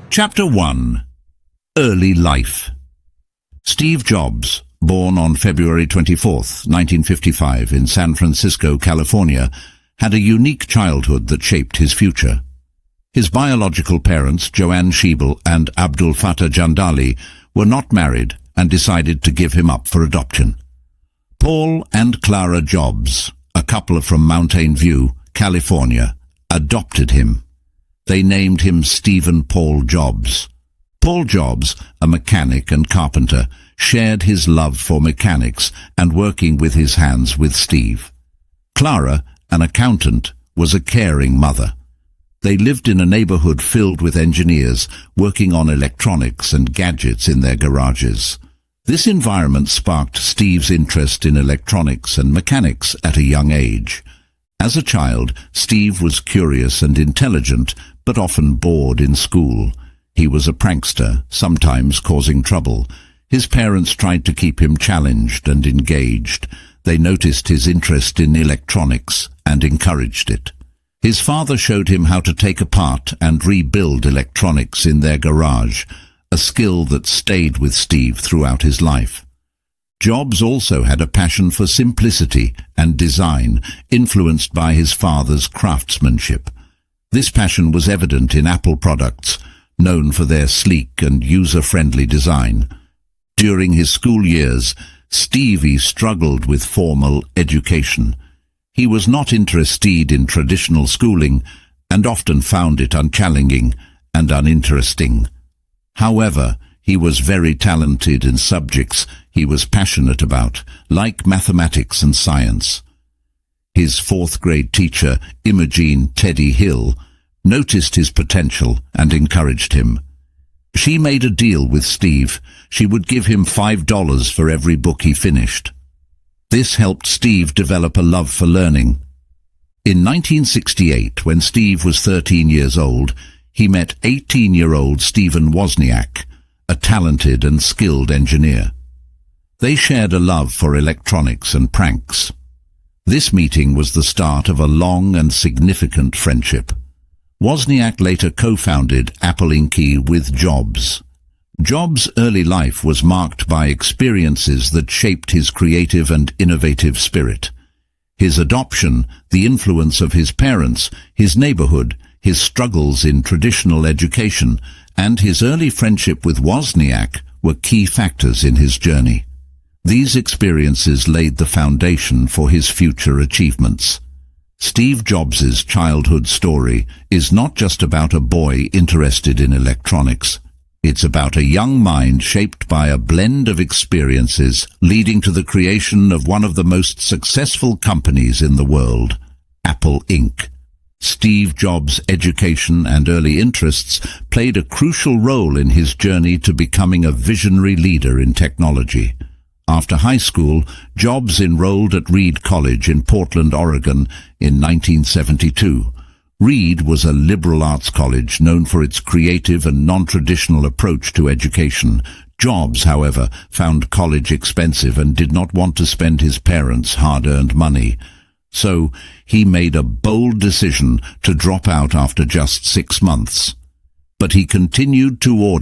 Chapter 1. Early Life. Steve Jobs, born on February 24, 1955, in San Francisco, California, had a unique childhood that shaped his future. His biological parents, Joanne Schiebel and Abdul Fattah Jandali, were not married and decided to give him up for adoption. Paul and Clara Jobs, a couple from Mountain View, California, adopted him. They named him Stephen Paul Jobs. Paul Jobs, a mechanic and carpenter, shared his love for mechanics and working with his hands with Steve. Clara, an accountant, was a caring mother. They lived in a neighborhood filled with engineers working on electronics and gadgets in their garages. This environment sparked Steve's interest in electronics and mechanics at a young age. As a child, Steve was curious and intelligent, but often bored in school. He was a prankster, sometimes causing trouble. His parents tried to keep him challenged and engaged. They noticed his interest in electronics and encouraged it. His father showed him how to take apart and rebuild electronics in their garage, a skill that stayed with Steve throughout his life. Jobs also had a passion for simplicity and design, influenced by his father's craftsmanship. This passion was evident in Apple products, known for their sleek and user-friendly design. During his school years, Stevie struggled with formal education. He was not interested in traditional schooling and often found it unchallenging and uninteresting. However, he was very talented in subjects he was passionate about, like mathematics and science. His fourth-grade teacher, Imogene Teddy Hill, noticed his potential and encouraged him. She made a deal with Steve. She would give him $5 for every book he finished. This helped Steve develop a love for learning. In 1968, when Steve was 13 years old, he met 18-year-old Stephen Wozniak, a talented and skilled engineer. They shared a love for electronics and pranks. This meeting was the start of a long and significant friendship. Wozniak later co-founded Apple Inc. with Jobs. Jobs' early life was marked by experiences that shaped his creative and innovative spirit. His adoption, the influence of his parents, his neighborhood, his struggles in traditional education, and his early friendship with Wozniak were key factors in his journey. These experiences laid the foundation for his future achievements. Steve Jobs' childhood story is not just about a boy interested in electronics. It's about a young mind shaped by a blend of experiences leading to the creation of one of the most successful companies in the world, Apple Inc. Steve Jobs' education and early interests played a crucial role in his journey to becoming a visionary leader in technology. After high school, Jobs enrolled at Reed College in Portland, Oregon in 1972. Reed was a liberal arts college known for its creative and non-traditional approach to education. Jobs, however, found college expensive and did not want to spend his parents' hard-earned money. So he made a bold decision to drop out after just 6 months. But he continued to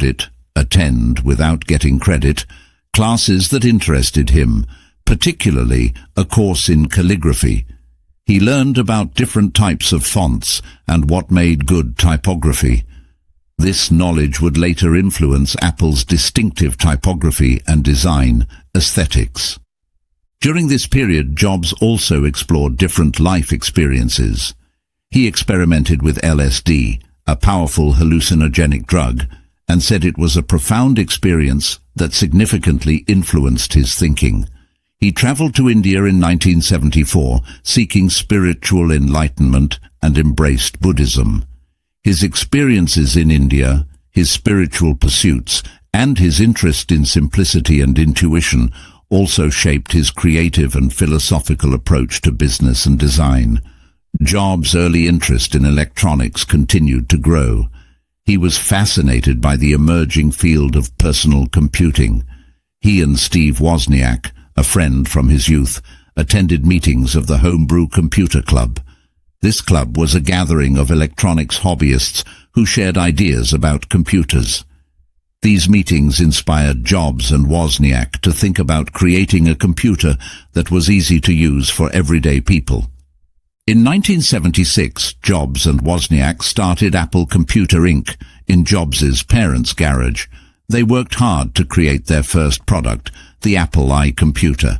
attend without getting credit, classes that interested him, particularly a course in calligraphy. He learned about different types of fonts and what made good typography. This knowledge would later influence Apple's distinctive typography and design aesthetics. During this period, Jobs also explored different life experiences. He experimented with LSD, a powerful hallucinogenic drug, and said it was a profound experience that significantly influenced his thinking. He traveled to India in 1974, seeking spiritual enlightenment, and embraced Buddhism. His experiences in India, his spiritual pursuits, and his interest in simplicity and intuition also shaped his creative and philosophical approach to business and design. Jobs' early interest in electronics continued to grow. He was fascinated by the emerging field of personal computing. He and Steve Wozniak, a friend from his youth, attended meetings of the Homebrew Computer Club. This club was a gathering of electronics hobbyists who shared ideas about computers. These meetings inspired Jobs and Wozniak to think about creating a computer that was easy to use for everyday people. In 1976, Jobs and Wozniak started Apple Computer Inc. in Jobs' parents' garage. They worked hard to create their first product, the Apple I computer.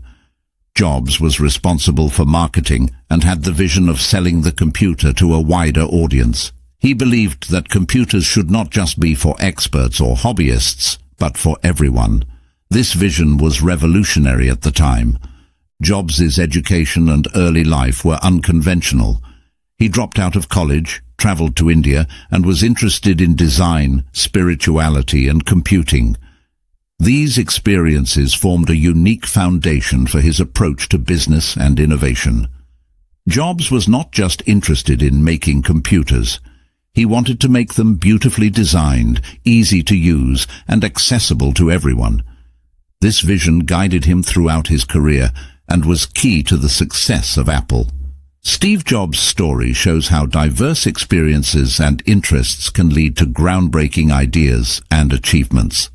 Jobs was responsible for marketing and had the vision of selling the computer to a wider audience. He believed that computers should not just be for experts or hobbyists, but for everyone. This vision was revolutionary at the time. Jobs' education and early life were unconventional. He dropped out of college, traveled to India, and was interested in design, spirituality, and computing. These experiences formed a unique foundation for his approach to business and innovation. Jobs was not just interested in making computers. He wanted to make them beautifully designed, easy to use, and accessible to everyone. This vision guided him throughout his career and was key to the success of Apple. Steve Jobs' story shows how diverse experiences and interests can lead to groundbreaking ideas and achievements.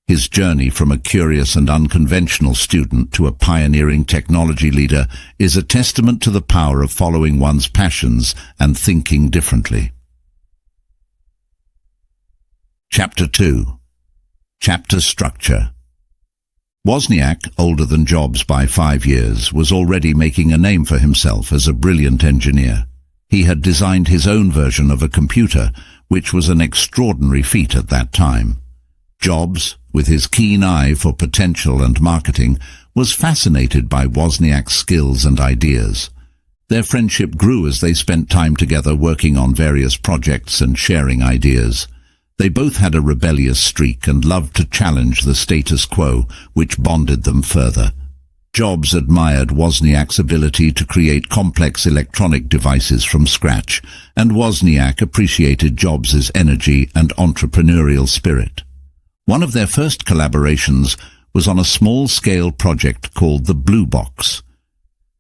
His journey from a curious and unconventional student to a pioneering technology leader is a testament to the power of following one's passions and thinking differently. Chapter 2. Chapter Structure. Wozniak, older than Jobs by 5 years, was already making a name for himself as a brilliant engineer. He had designed his own version of a computer, which was an extraordinary feat at that time. Jobs, with his keen eye for potential and marketing, was fascinated by Wozniak's skills and ideas. Their friendship grew as they spent time together working on various projects and sharing ideas. They both had a rebellious streak and loved to challenge the status quo, which bonded them further. Jobs admired Wozniak's ability to create complex electronic devices from scratch, and Wozniak appreciated Jobs' energy and entrepreneurial spirit. One of their first collaborations was on a small-scale project called the Blue Box.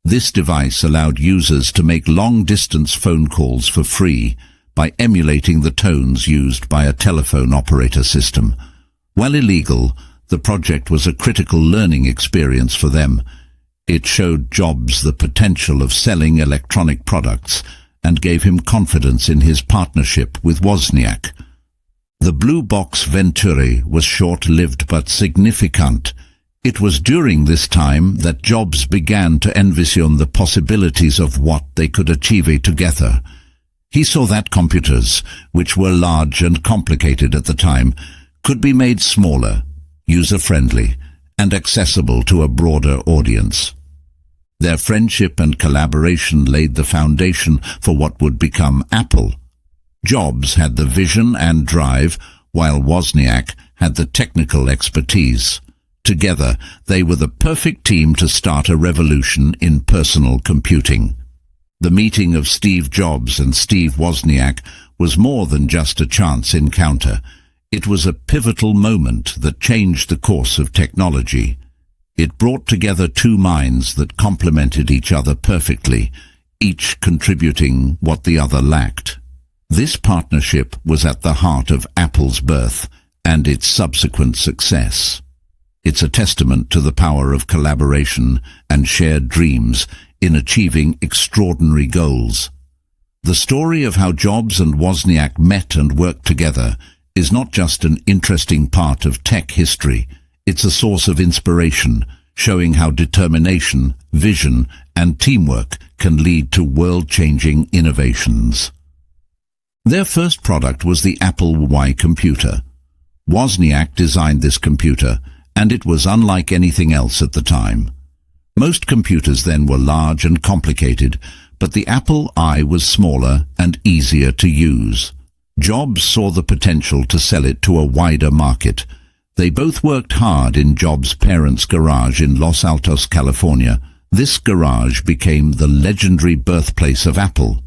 This device allowed users to make long-distance phone calls for free by emulating the tones used by a telephone operator system. While illegal, the project was a critical learning experience for them. It showed Jobs the potential of selling electronic products and gave him confidence in his partnership with Wozniak. The Blue Box Venturi was short-lived but significant. It was during this time that Jobs began to envision the possibilities of what they could achieve together. He saw that computers, which were large and complicated at the time, could be made smaller, user-friendly, and accessible to a broader audience. Their friendship and collaboration laid the foundation for what would become Apple. Jobs had the vision and drive, while Wozniak had the technical expertise. Together, they were the perfect team to start a revolution in personal computing. The meeting of Steve Jobs and Steve Wozniak was more than just a chance encounter. It was a pivotal moment that changed the course of technology. It brought together two minds that complemented each other perfectly, each contributing what the other lacked. This partnership was at the heart of Apple's birth and its subsequent success. It's a testament to the power of collaboration and shared dreams in achieving extraordinary goals. The story of how Jobs and Wozniak met and worked together is not just an interesting part of tech history, it's a source of inspiration, showing how determination, vision, and teamwork can lead to world-changing innovations. Their first product was the Apple I computer. Wozniak designed this computer, and it was unlike anything else at the time. Most computers then were large and complicated, but the Apple I was smaller and easier to use. Jobs saw the potential to sell it to a wider market. They both worked hard in Jobs' parents' garage in Los Altos, California. This garage became the legendary birthplace of Apple.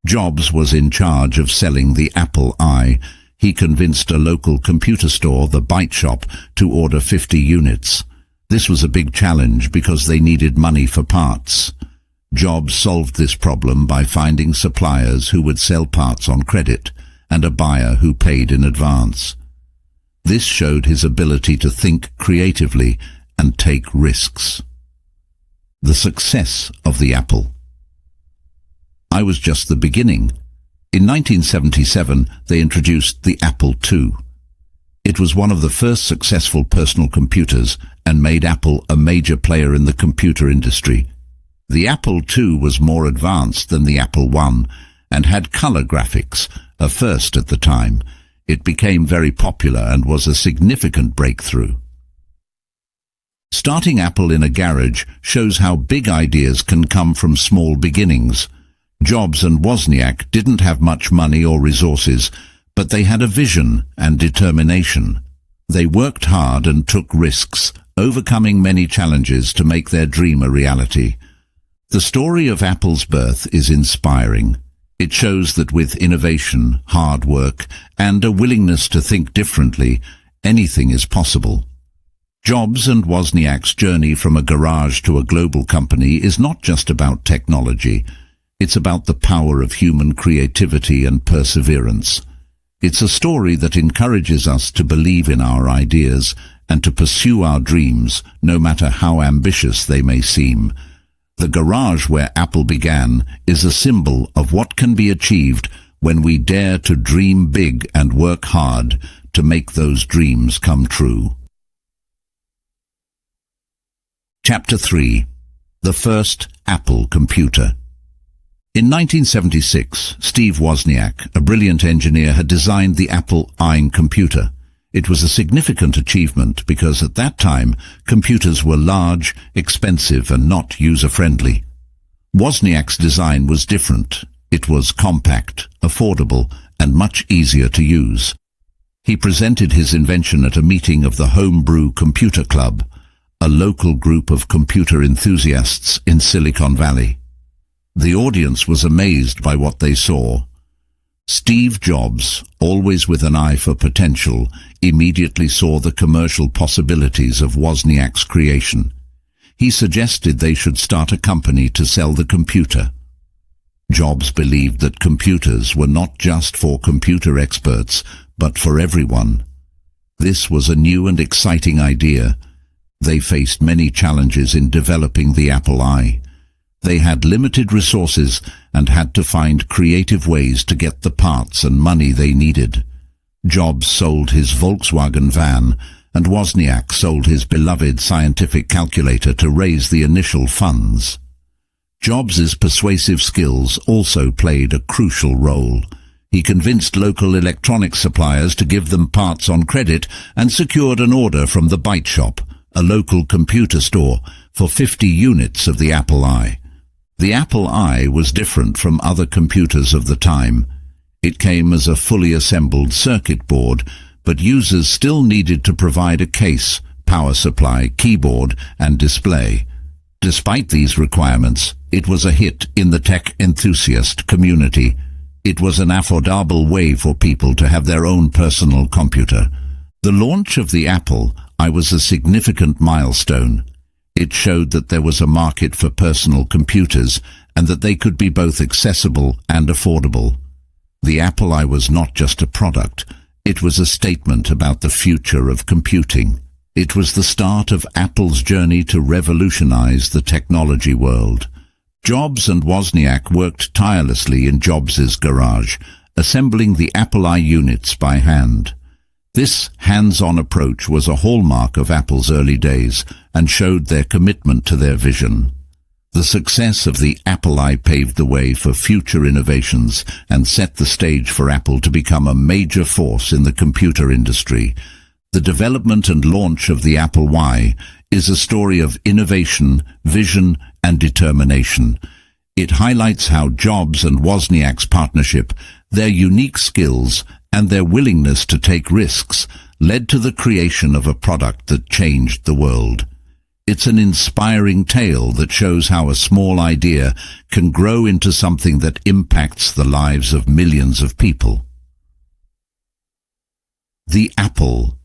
Jobs was in charge of selling the Apple I. He convinced a local computer store, the Byte Shop, to order 50 units. This was a big challenge because they needed money for parts. Jobs solved this problem by finding suppliers who would sell parts on credit and a buyer who paid in advance. This showed his ability to think creatively and take risks. The success of the Apple. I was just the beginning. In 1977, they introduced the Apple II. It was one of the first successful personal computers and made Apple a major player in the computer industry. The Apple II was more advanced than the Apple I and had color graphics, a first at the time. It became very popular and was a significant breakthrough. Starting Apple in a garage shows how big ideas can come from small beginnings. Jobs and Wozniak didn't have much money or resources, but they had a vision and determination. They worked hard and took risks, overcoming many challenges to make their dream a reality. The story of Apple's birth is inspiring. It shows that with innovation, hard work, and a willingness to think differently, anything is possible. Jobs and Wozniak's journey from a garage to a global company is not just about technology. It's about the power of human creativity and perseverance. It's a story that encourages us to believe in our ideas and to pursue our dreams, no matter how ambitious they may seem. The garage where Apple began is a symbol of what can be achieved when we dare to dream big and work hard to make those dreams come true. Chapter 3. The first Apple computer. In 1976, Steve Wozniak, a brilliant engineer, had designed the Apple I computer. It was a significant achievement because at that time, computers were large, expensive, and not user-friendly. Wozniak's design was different. It was compact, affordable, and much easier to use. He presented his invention at a meeting of the Homebrew Computer Club, a local group of computer enthusiasts in Silicon Valley. The audience was amazed by what they saw. Steve Jobs, always with an eye for potential, immediately saw the commercial possibilities of Wozniak's creation. He suggested they should start a company to sell the computer. Jobs believed that computers were not just for computer experts, but for everyone. This was a new and exciting idea. They faced many challenges in developing the Apple I. They had limited resources and had to find creative ways to get the parts and money they needed. Jobs sold his Volkswagen van, and Wozniak sold his beloved scientific calculator to raise the initial funds. Jobs' persuasive skills also played a crucial role. He convinced local electronics suppliers to give them parts on credit and secured an order from the Byte Shop, a local computer store, for 50 units of the Apple I. The Apple I was different from other computers of the time. It came as a fully assembled circuit board, but users still needed to provide a case, power supply, keyboard, and display. Despite these requirements, it was a hit in the tech enthusiast community. It was an affordable way for people to have their own personal computer. The launch of the Apple I was a significant milestone. It showed that there was a market for personal computers and that they could be both accessible and affordable. The Apple I was not just a product, it was a statement about the future of computing. It was the start of Apple's journey to revolutionize the technology world. Jobs and Wozniak worked tirelessly in Jobs' garage, assembling the Apple I units by hand. This hands-on approach was a hallmark of Apple's early days and showed their commitment to their vision. The success of the Apple I paved the way for future innovations and set the stage for Apple to become a major force in the computer industry. The development and launch of the Apple I is a story of innovation, vision, and determination. It highlights how Jobs and Wozniak's partnership, their unique skills, and their willingness to take risks led to the creation of a product that changed the world. It's an inspiring tale that shows how a small idea can grow into something that impacts the lives of millions of people. The Apple.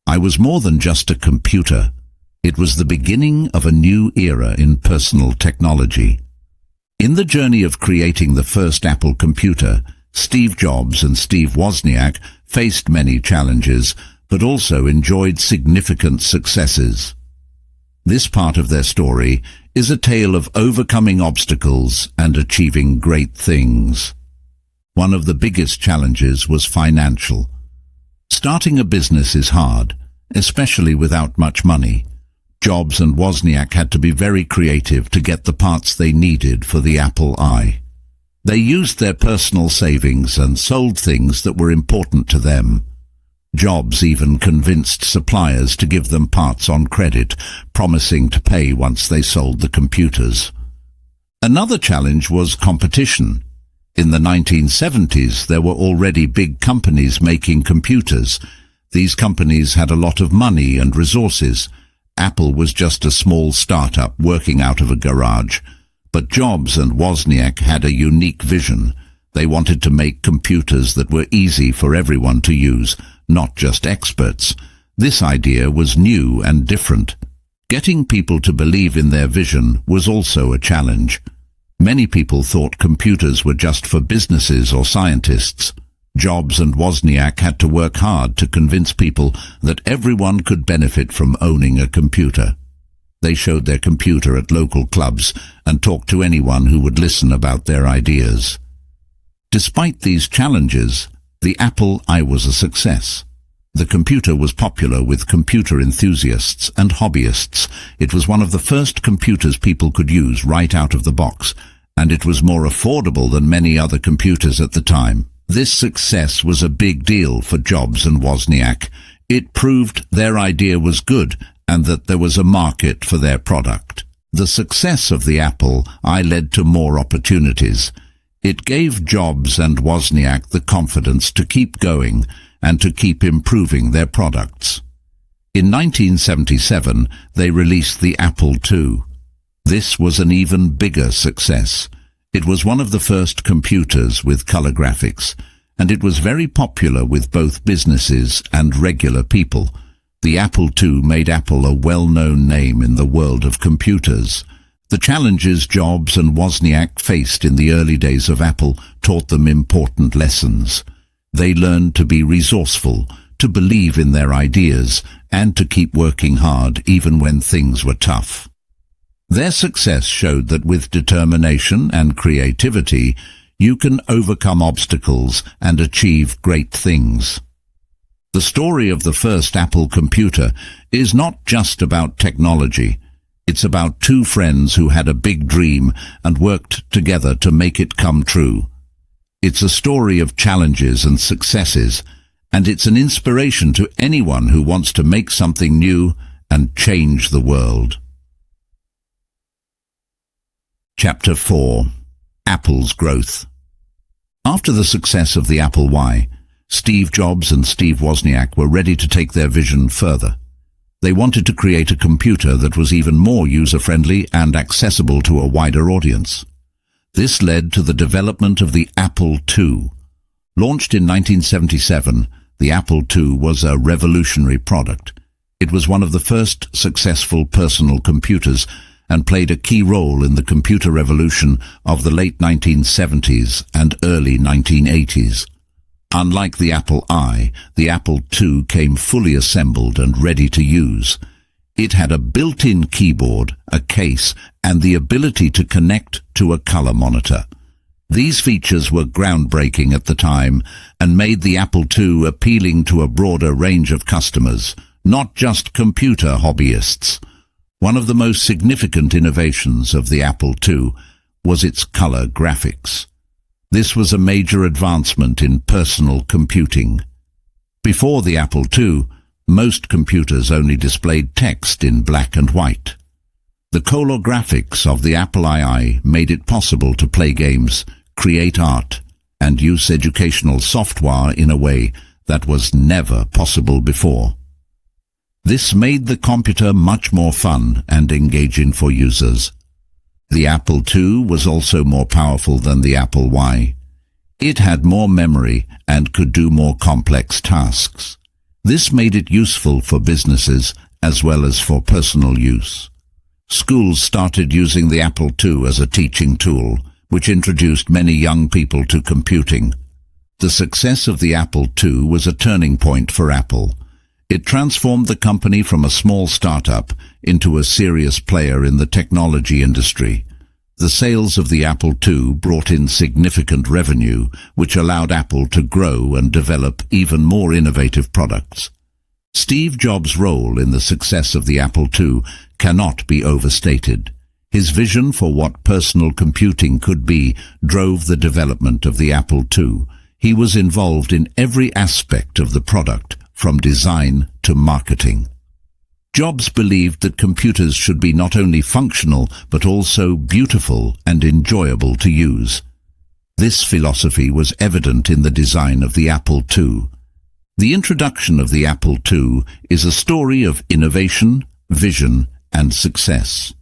I was more than just a computer. It was the beginning of a new era in personal technology. In the journey of creating the first Apple computer, Steve Jobs and Steve Wozniak faced many challenges, but also enjoyed significant successes. This part of their story is a tale of overcoming obstacles and achieving great things. One of the biggest challenges was financial. Starting a business is hard, especially without much money. Jobs and Wozniak had to be very creative to get the parts they needed for the Apple I. They used their personal savings and sold things that were important to them. Jobs even convinced suppliers to give them parts on credit, promising to pay once they sold the computers. Another challenge was competition. In the 1970s, there were already big companies making computers. These companies had a lot of money and resources. Apple was just a small startup working out of a garage. But Jobs and Wozniak had a unique vision. They wanted to make computers that were easy for everyone to use, not just experts. This idea was new and different. Getting people to believe in their vision was also a challenge. Many people thought computers were just for businesses or scientists. Jobs and Wozniak had to work hard to convince people that everyone could benefit from owning a computer. They showed their computer at local clubs and talked to anyone who would listen about their ideas. Despite these challenges, the Apple I was a success. The computer was popular with computer enthusiasts and hobbyists. It was one of the first computers people could use right out of the box, and it was more affordable than many other computers at the time. This success was a big deal for Jobs and Wozniak. It proved their idea was good and that there was a market for their product. The success of the Apple I led to more opportunities. It gave Jobs and Wozniak the confidence to keep going and to keep improving their products. In 1977, they released the Apple II. This was an even bigger success. It was one of the first computers with color graphics, and it was very popular with both businesses and regular people. The Apple II made Apple a well-known name in the world of computers. The challenges Jobs and Wozniak faced in the early days of Apple taught them important lessons. They learned to be resourceful, to believe in their ideas, and to keep working hard even when things were tough. Their success showed that with determination and creativity, you can overcome obstacles and achieve great things. The story of the first Apple computer is not just about technology. It's about two friends who had a big dream and worked together to make it come true. It's a story of challenges and successes, and it's an inspiration to anyone who wants to make something new and change the world. Chapter 4. Apple's Growth. After the success of the Apple I, Steve Jobs and Steve Wozniak were ready to take their vision further. They wanted to create a computer that was even more user-friendly and accessible to a wider audience. This led to the development of the Apple II. Launched in 1977, the Apple II was a revolutionary product. It was one of the first successful personal computers and played a key role in the computer revolution of the late 1970s and early 1980s. Unlike the Apple I, the Apple II came fully assembled and ready to use. It had a built-in keyboard, a case, and the ability to connect to a color monitor. These features were groundbreaking at the time and made the Apple II appealing to a broader range of customers, not just computer hobbyists. One of the most significant innovations of the Apple II was its color graphics. This was a major advancement in personal computing. Before the Apple II, most computers only displayed text in black and white. The color graphics of the Apple II made it possible to play games, create art, and use educational software in a way that was never possible before. This made the computer much more fun and engaging for users. The Apple II was also more powerful than the Apple I. It had more memory and could do more complex tasks. This made it useful for businesses as well as for personal use. Schools started using the Apple II as a teaching tool, which introduced many young people to computing. The success of the Apple II was a turning point for Apple. It transformed the company from a small startup into a serious player in the technology industry. The sales of the Apple II brought in significant revenue, which allowed Apple to grow and develop even more innovative products. Steve Jobs' role in the success of the Apple II cannot be overstated. His vision for what personal computing could be drove the development of the Apple II. He was involved in every aspect of the product, from design to marketing. Jobs believed that computers should be not only functional, but also beautiful and enjoyable to use. This philosophy was evident in the design of the Apple II. The introduction of the Apple II is a story of innovation, vision, and success.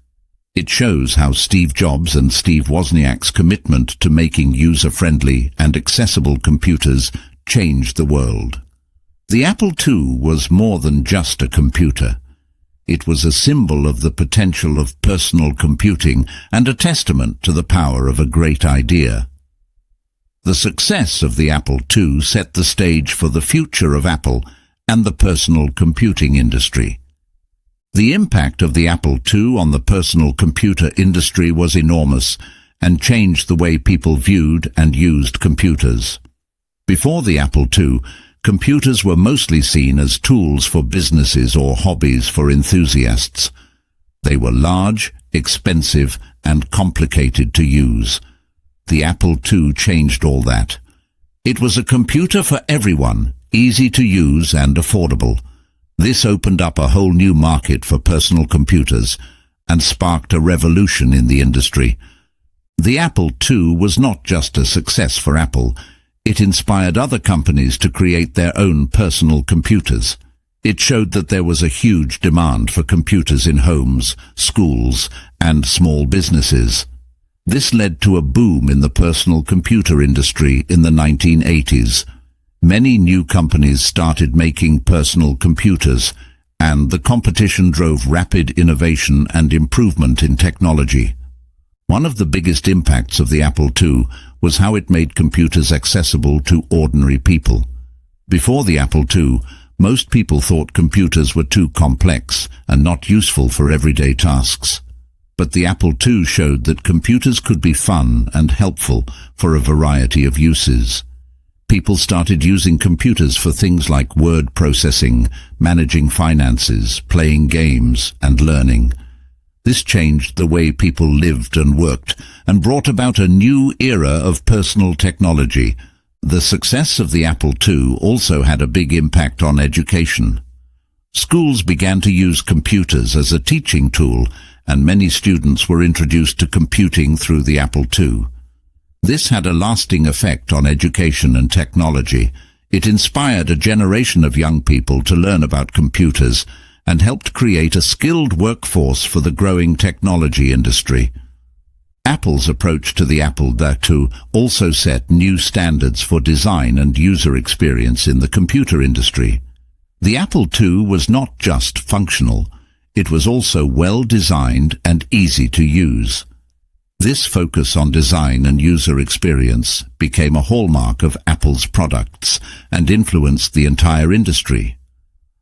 It shows how Steve Jobs and Steve Wozniak's commitment to making user-friendly and accessible computers changed the world. The Apple II was more than just a computer. It was a symbol of the potential of personal computing and a testament to the power of a great idea. The success of the Apple II set the stage for the future of Apple and the personal computing industry. The impact of the Apple II on the personal computer industry was enormous and changed the way people viewed and used computers. Before the Apple II, computers were mostly seen as tools for businesses or hobbies for enthusiasts. They were large, expensive, and complicated to use. The Apple II changed all that. It was a computer for everyone, easy to use and affordable. This opened up a whole new market for personal computers and sparked a revolution in the industry. The Apple II was not just a success for Apple. It inspired other companies to create their own personal computers. It showed that there was a huge demand for computers in homes, schools, and small businesses. This led to a boom in the personal computer industry in the 1980s. Many new companies started making personal computers, and the competition drove rapid innovation and improvement in technology. One of the biggest impacts of the Apple II was how it made computers accessible to ordinary people. Before the Apple II, most people thought computers were too complex and not useful for everyday tasks. But the Apple II showed that computers could be fun and helpful for a variety of uses. People started using computers for things like word processing, managing finances, playing games, and learning. This changed the way people lived and worked and brought about a new era of personal technology. The success of the Apple II also had a big impact on education. Schools began to use computers as a teaching tool, and many students were introduced to computing through the Apple II. This had a lasting effect on education and technology. It inspired a generation of young people to learn about computers and helped create a skilled workforce for the growing technology industry. Apple's approach to the Apple II also set new standards for design and user experience in the computer industry. The Apple II was not just functional, it was also well designed and easy to use. This focus on design and user experience became a hallmark of Apple's products and influenced the entire industry.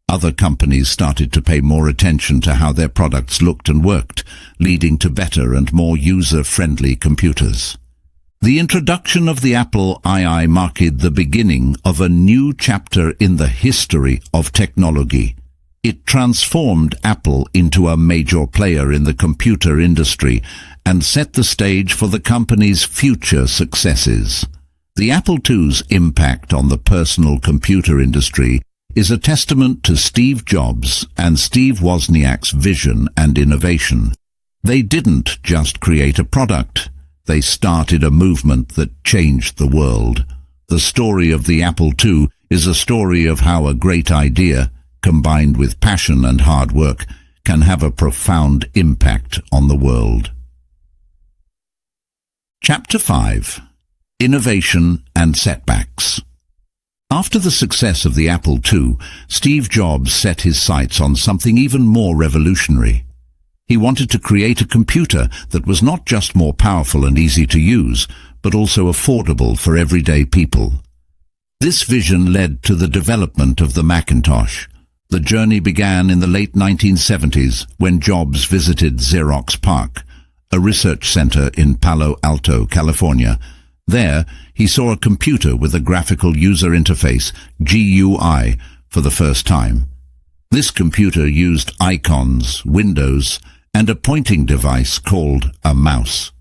Other companies started to pay more attention to how their products looked and worked, leading to better and more user-friendly computers. The introduction of the Apple II marked the beginning of a new chapter in the history of technology. It transformed Apple into a major player in the computer industry and set the stage for the company's future successes. The Apple II's impact on the personal computer industry is a testament to Steve Jobs and Steve Wozniak's vision and innovation. They didn't just create a product, they started a movement that changed the world. The story of the Apple II is a story of how a great idea, combined with passion and hard work, can have a profound impact on the world. Chapter 5. Innovation and Setbacks. After the success of the Apple II, Steve Jobs set his sights on something even more revolutionary. He wanted to create a computer that was not just more powerful and easy to use, but also affordable for everyday people. This vision led to the development of the Macintosh. The journey began in the late 1970s when Jobs visited Xerox PARC, a research center in Palo Alto, California. There, he saw a computer with a graphical user interface, GUI, for the first time. This computer used icons, windows, and a pointing device called a mouse.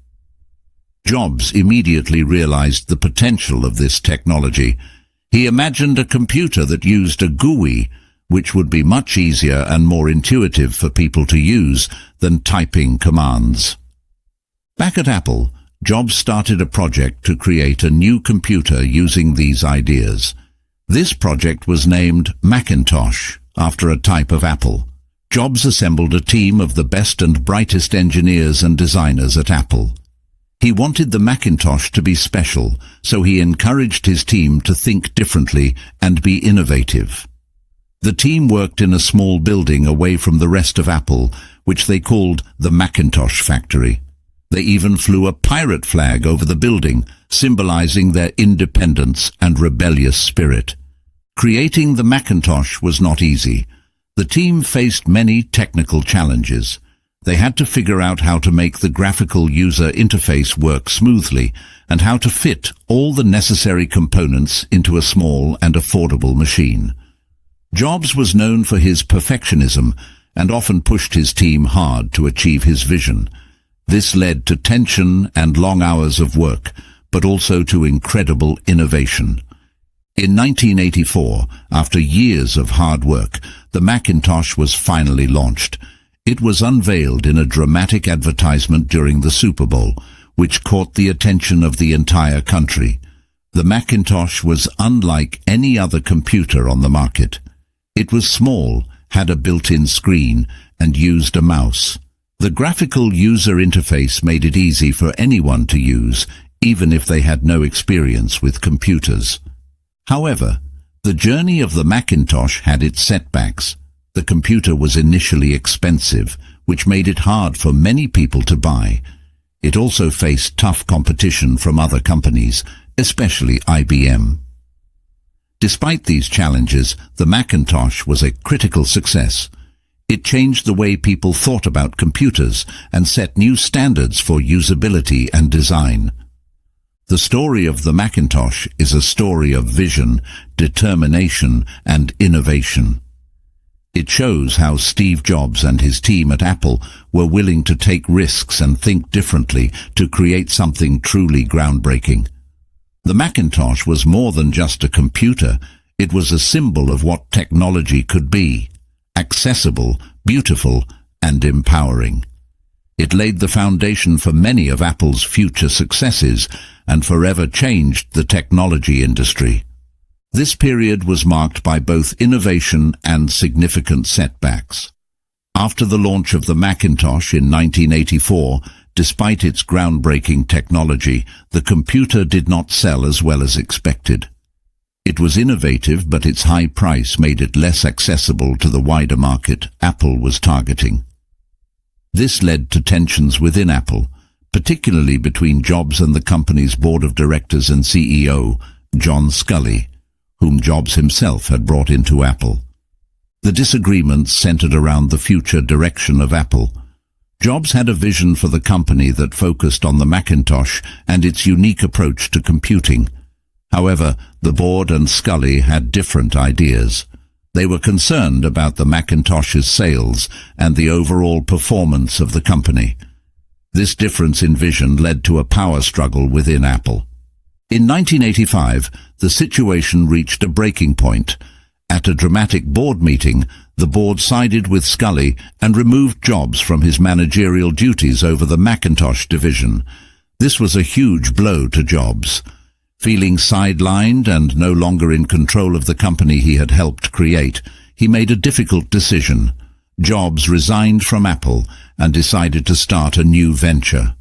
Jobs immediately realized the potential of this technology. He imagined a computer that used a GUI, which would be much easier and more intuitive for people to use than typing commands. Back at Apple, Jobs started a project to create a new computer using these ideas. This project was named Macintosh, after a type of apple. Jobs assembled a team of the best and brightest engineers and designers at Apple. He wanted the Macintosh to be special, so he encouraged his team to think differently and be innovative. The team worked in a small building away from the rest of Apple, which they called the Macintosh Factory. They even flew a pirate flag over the building, symbolizing their independence and rebellious spirit. Creating the Macintosh was not easy. The team faced many technical challenges. They had to figure out how to make the graphical user interface work smoothly and how to fit all the necessary components into a small and affordable machine. Jobs was known for his perfectionism and often pushed his team hard to achieve his vision. This led to tension and long hours of work, but also to incredible innovation. In 1984, after years of hard work, the Macintosh was finally launched. It was unveiled in a dramatic advertisement during the Super Bowl, which caught the attention of the entire country. The Macintosh was unlike any other computer on the market. It was small, had a built-in screen, and used a mouse. The graphical user interface made it easy for anyone to use, even if they had no experience with computers. However, the journey of the Macintosh had its setbacks. The computer was initially expensive, which made it hard for many people to buy. It also faced tough competition from other companies, especially IBM. Despite these challenges, the Macintosh was a critical success. It changed the way people thought about computers and set new standards for usability and design. The story of the Macintosh is a story of vision, determination, and innovation. It shows how Steve Jobs and his team at Apple were willing to take risks and think differently to create something truly groundbreaking. The Macintosh was more than just a computer. It was a symbol of what technology could be: accessible, beautiful, and empowering. It laid the foundation for many of Apple's future successes and forever changed the technology industry. This period was marked by both innovation and significant setbacks. After the launch of the Macintosh in 1984, despite its groundbreaking technology, the computer did not sell as well as expected. It was innovative, but its high price made it less accessible to the wider market Apple was targeting. This led to tensions within Apple, particularly between Jobs and the company's board of directors and CEO, John Sculley, whom Jobs himself had brought into Apple. The disagreements centered around the future direction of Apple. Jobs had a vision for the company that focused on the Macintosh and its unique approach to computing. However, the board and Sculley had different ideas. They were concerned about the Macintosh's sales and the overall performance of the company. This difference in vision led to a power struggle within Apple. In 1985, the situation reached a breaking point. At a dramatic board meeting, the board sided with Sculley and removed Jobs from his managerial duties over the Macintosh division. This was a huge blow to Jobs. Feeling sidelined and no longer in control of the company he had helped create, he made a difficult decision. Jobs resigned from Apple and decided to start a new venture.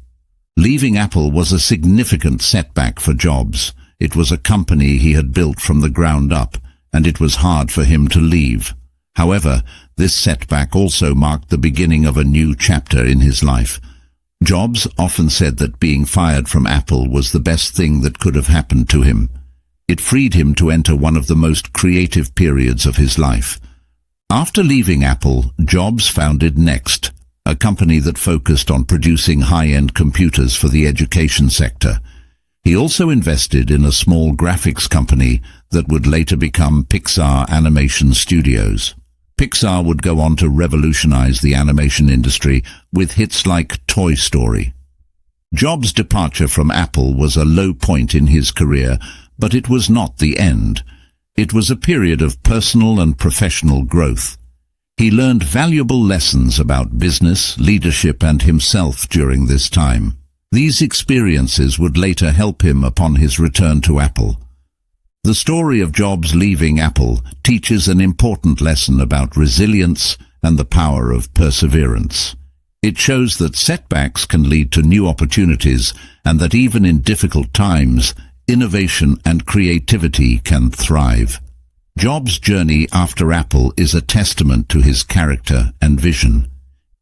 Leaving Apple was a significant setback for Jobs. It was a company he had built from the ground up, and it was hard for him to leave. However, this setback also marked the beginning of a new chapter in his life. Jobs often said that being fired from Apple was the best thing that could have happened to him. It freed him to enter one of the most creative periods of his life. After leaving Apple, Jobs founded Next, a company that focused on producing high-end computers for the education sector. He also invested in a small graphics company that would later become Pixar Animation Studios. Pixar would go on to revolutionize the animation industry with hits like Toy Story. Jobs' departure from Apple was a low point in his career, but it was not the end. It was a period of personal and professional growth. He learned valuable lessons about business, leadership, and himself during this time. These experiences would later help him upon his return to Apple. The story of Jobs leaving Apple teaches an important lesson about resilience and the power of perseverance. It shows that setbacks can lead to new opportunities, and that even in difficult times, innovation and creativity can thrive. Jobs' journey after Apple is a testament to his character and vision.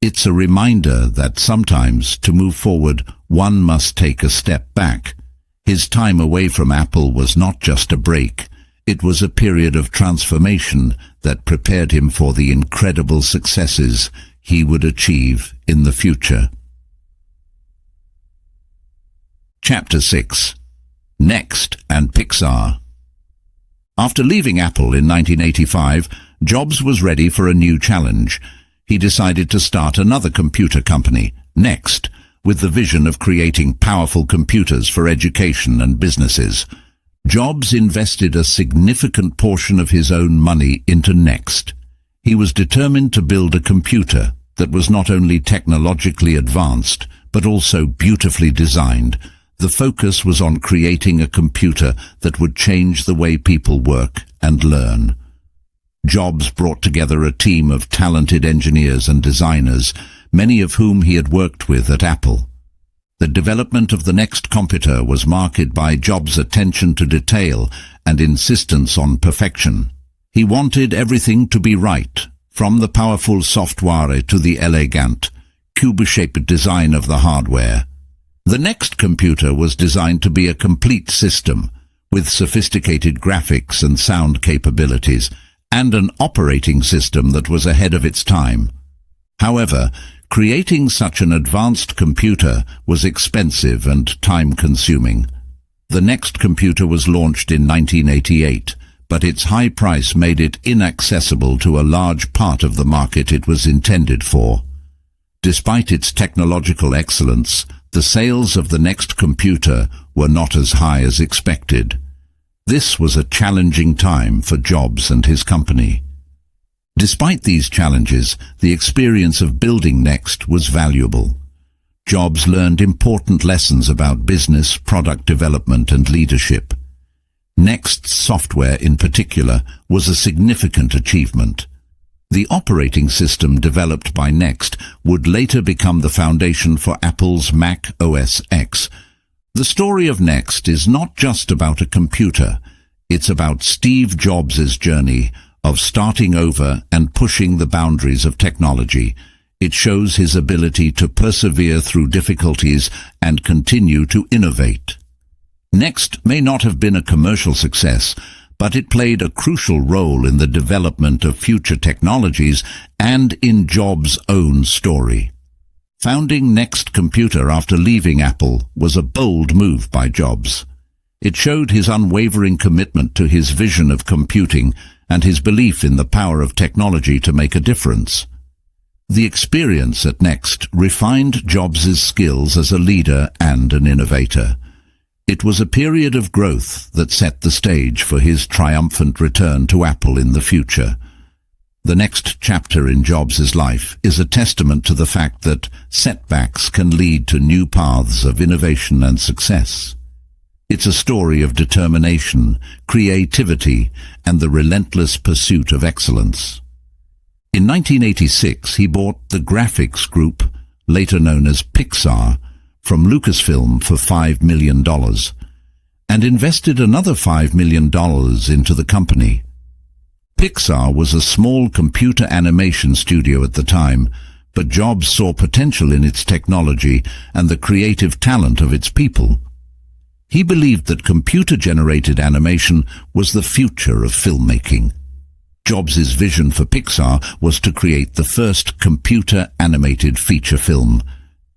It's a reminder that sometimes, to move forward, one must take a step back. His time away from Apple was not just a break. It was a period of transformation that prepared him for the incredible successes he would achieve in the future. Chapter 6. Next and Pixar. After leaving Apple in 1985, Jobs was ready for a new challenge. He decided to start another computer company, Next, with the vision of creating powerful computers for education and businesses. Jobs invested a significant portion of his own money into Next. He was determined to build a computer that was not only technologically advanced, but also beautifully designed. The focus was on creating a computer that would change the way people work and learn. Jobs brought together a team of talented engineers and designers, many of whom he had worked with at Apple. The development of the Next computer was marked by Jobs' attention to detail and insistence on perfection. He wanted everything to be right, from the powerful software to the elegant, cube-shaped design of the hardware. The Next computer was designed to be a complete system, with sophisticated graphics and sound capabilities, and an operating system that was ahead of its time. However, creating such an advanced computer was expensive and time-consuming. The Next computer was launched in 1988, but its high price made it inaccessible to a large part of the market it was intended for. Despite its technological excellence, the sales of the Next computer were not as high as expected. This was a challenging time for Jobs and his company. Despite these challenges, the experience of building Next was valuable. Jobs learned important lessons about business, product development, and leadership. Next's software in particular was a significant achievement. The operating system developed by Next would later become the foundation for Apple's Mac OS X. The story of Next is not just about a computer. It's about Steve Jobs' journey of starting over and pushing the boundaries of technology. It shows his ability to persevere through difficulties and continue to innovate. Next may not have been a commercial success, but it played a crucial role in the development of future technologies and in Jobs' own story. Founding Next Computer after leaving Apple was a bold move by Jobs. It showed his unwavering commitment to his vision of computing and his belief in the power of technology to make a difference. The experience at Next refined Jobs' skills as a leader and an innovator. It was a period of growth that set the stage for his triumphant return to Apple in the future. The next chapter in Jobs' life is a testament to the fact that setbacks can lead to new paths of innovation and success. It's a story of determination, creativity, and the relentless pursuit of excellence. In 1986, he bought the graphics group, later known as Pixar, from Lucasfilm for $5 million. and invested another $5 million into the company. Pixar was a small computer animation studio at the time, but Jobs saw potential in its technology and the creative talent of its people. He believed that computer-generated animation was the future of filmmaking. Jobs' vision for Pixar was to create the first computer-animated feature film.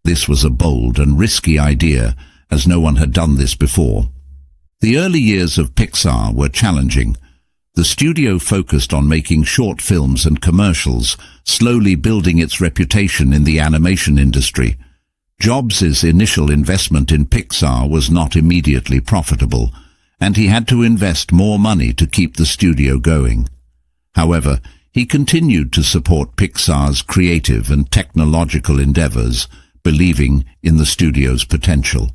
This was a bold and risky idea, as no one had done this before. The early years of Pixar were challenging. The studio focused on making short films and commercials, slowly building its reputation in the animation industry. Jobs' initial investment in Pixar was not immediately profitable, and he had to invest more money to keep the studio going. However, he continued to support Pixar's creative and technological endeavors, believing in the studio's potential.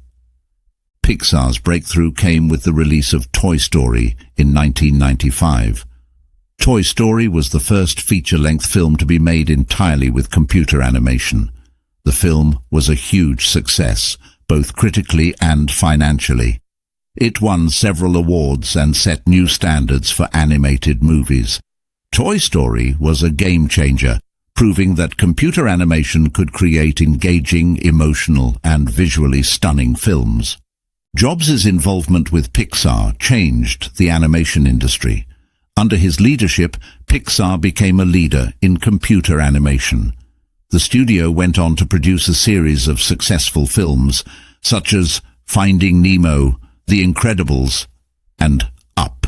Pixar's breakthrough came with the release of Toy Story in 1995. Toy Story was the first feature-length film to be made entirely with computer animation. The film was a huge success, both critically and financially. It won several awards and set new standards for animated movies. Toy Story was a game-changer, proving that computer animation could create engaging, emotional, and visually stunning films. Jobs' involvement with Pixar changed the animation industry. Under his leadership, Pixar became a leader in computer animation. The studio went on to produce a series of successful films, such as Finding Nemo, The Incredibles, and Up.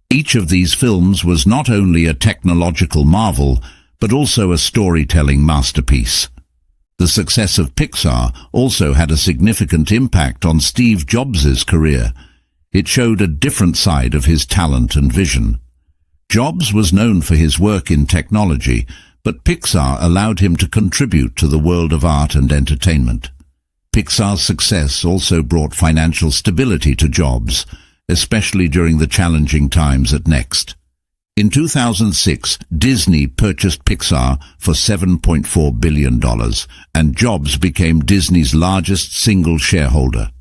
Each of these films was not only a technological marvel, but also a storytelling masterpiece. The success of Pixar also had a significant impact on Steve Jobs' career. It showed a different side of his talent and vision. Jobs was known for his work in technology, but Pixar allowed him to contribute to the world of art and entertainment. Pixar's success also brought financial stability to Jobs, especially during the challenging times at Next. In 2006, Disney purchased Pixar for $7.4 billion, and Jobs became Disney's largest single shareholder.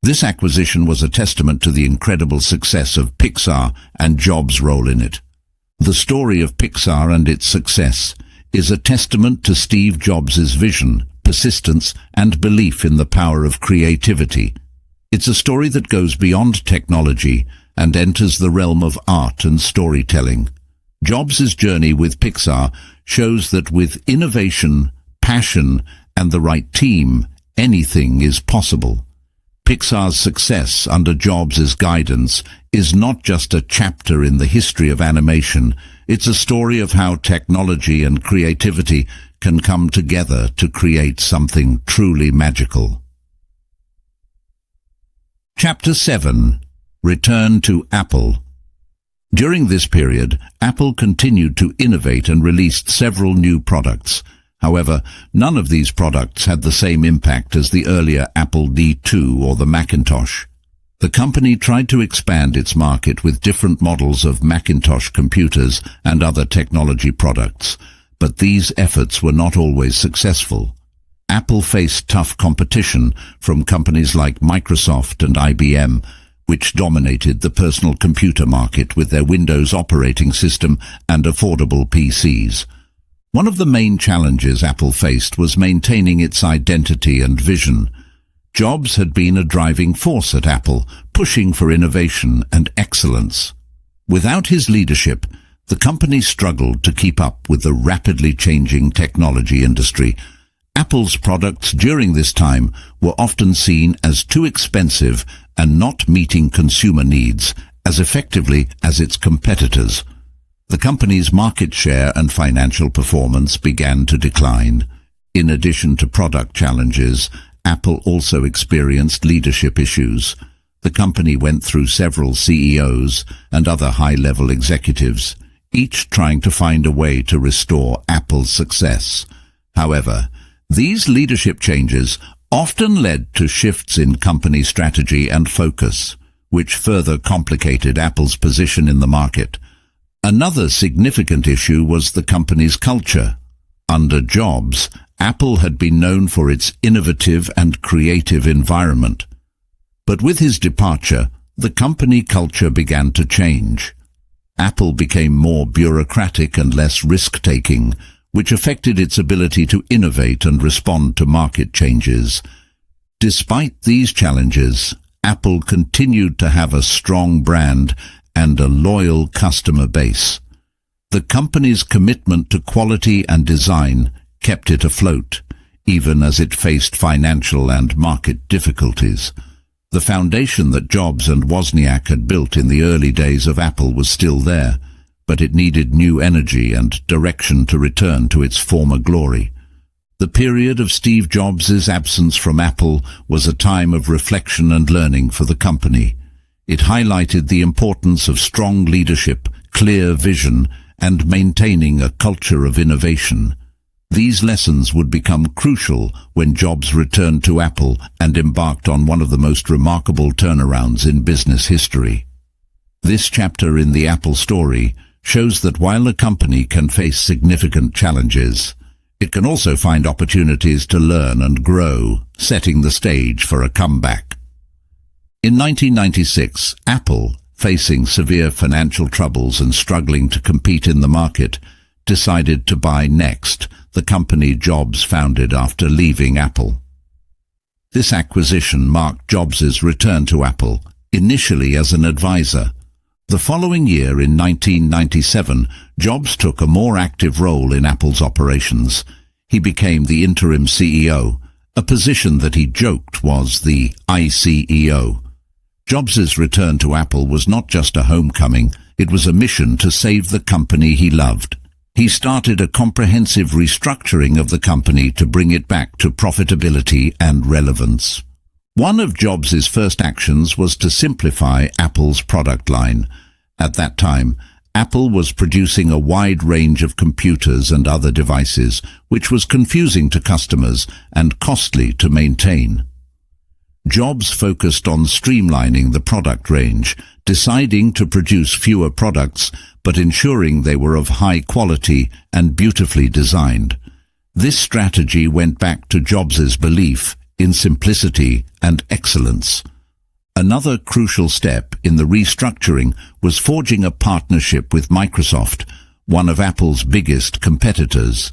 This acquisition was a testament to the incredible success of Pixar and Jobs' role in it. The story of Pixar and its success is a testament to Steve Jobs' vision, persistence, and belief in the power of creativity. It's a story that goes beyond technology and enters the realm of art and storytelling. Jobs' journey with Pixar shows that with innovation, passion, and the right team, anything is possible. Pixar's success under Jobs' guidance is not just a chapter in the history of animation, it's a story of how technology and creativity can come together to create something truly magical. Chapter 7. Return to Apple. During this period, Apple continued to innovate and released several new products. However, none of these products had the same impact as the earlier Apple II or the Macintosh. The company tried to expand its market with different models of Macintosh computers and other technology products, but these efforts were not always successful. Apple faced tough competition from companies like Microsoft and IBM, which dominated the personal computer market with their Windows operating system and affordable PCs. One of the main challenges Apple faced was maintaining its identity and vision. Jobs had been a driving force at Apple, pushing for innovation and excellence. Without his leadership, the company struggled to keep up with the rapidly changing technology industry. Apple's products during this time were often seen as too expensive and not meeting consumer needs as effectively as its competitors. The company's market share and financial performance began to decline. In addition to product challenges, Apple also experienced leadership issues. The company went through several CEOs and other high-level executives, each trying to find a way to restore Apple's success. However, these leadership changes often led to shifts in company strategy and focus, which further complicated Apple's position in the market. Another significant issue was the company's culture. Under Jobs, Apple had been known for its innovative and creative environment. But with his departure, the company culture began to change. Apple became more bureaucratic and less risk-taking, which affected its ability to innovate and respond to market changes. Despite these challenges, Apple continued to have a strong brand and a loyal customer base. The company's commitment to quality and design kept it afloat, even as it faced financial and market difficulties. The foundation that Jobs and Wozniak had built in the early days of Apple was still there, but it needed new energy and direction to return to its former glory. The period of Steve Jobs' absence from Apple was a time of reflection and learning for the company. It highlighted the importance of strong leadership, clear vision, and maintaining a culture of innovation. These lessons would become crucial when Jobs returned to Apple and embarked on one of the most remarkable turnarounds in business history. This chapter in the Apple story shows that while a company can face significant challenges, it can also find opportunities to learn and grow, setting the stage for a comeback. In 1996, Apple, facing severe financial troubles and struggling to compete in the market, decided to buy Next, the company Jobs founded after leaving Apple. This acquisition marked Jobs' return to Apple, initially as an advisor. The following year, in 1997, Jobs took a more active role in Apple's operations. He became the interim CEO, a position that he joked was the ICEO. Jobs' return to Apple was not just a homecoming, it was a mission to save the company he loved. He started a comprehensive restructuring of the company to bring it back to profitability and relevance. One of Jobs' first actions was to simplify Apple's product line. At that time, Apple was producing a wide range of computers and other devices, which was confusing to customers and costly to maintain. Jobs focused on streamlining the product range, deciding to produce fewer products, but ensuring they were of high quality and beautifully designed. This strategy went back to Jobs' belief in simplicity and excellence. Another crucial step in the restructuring was forging a partnership with Microsoft, one of Apple's biggest competitors.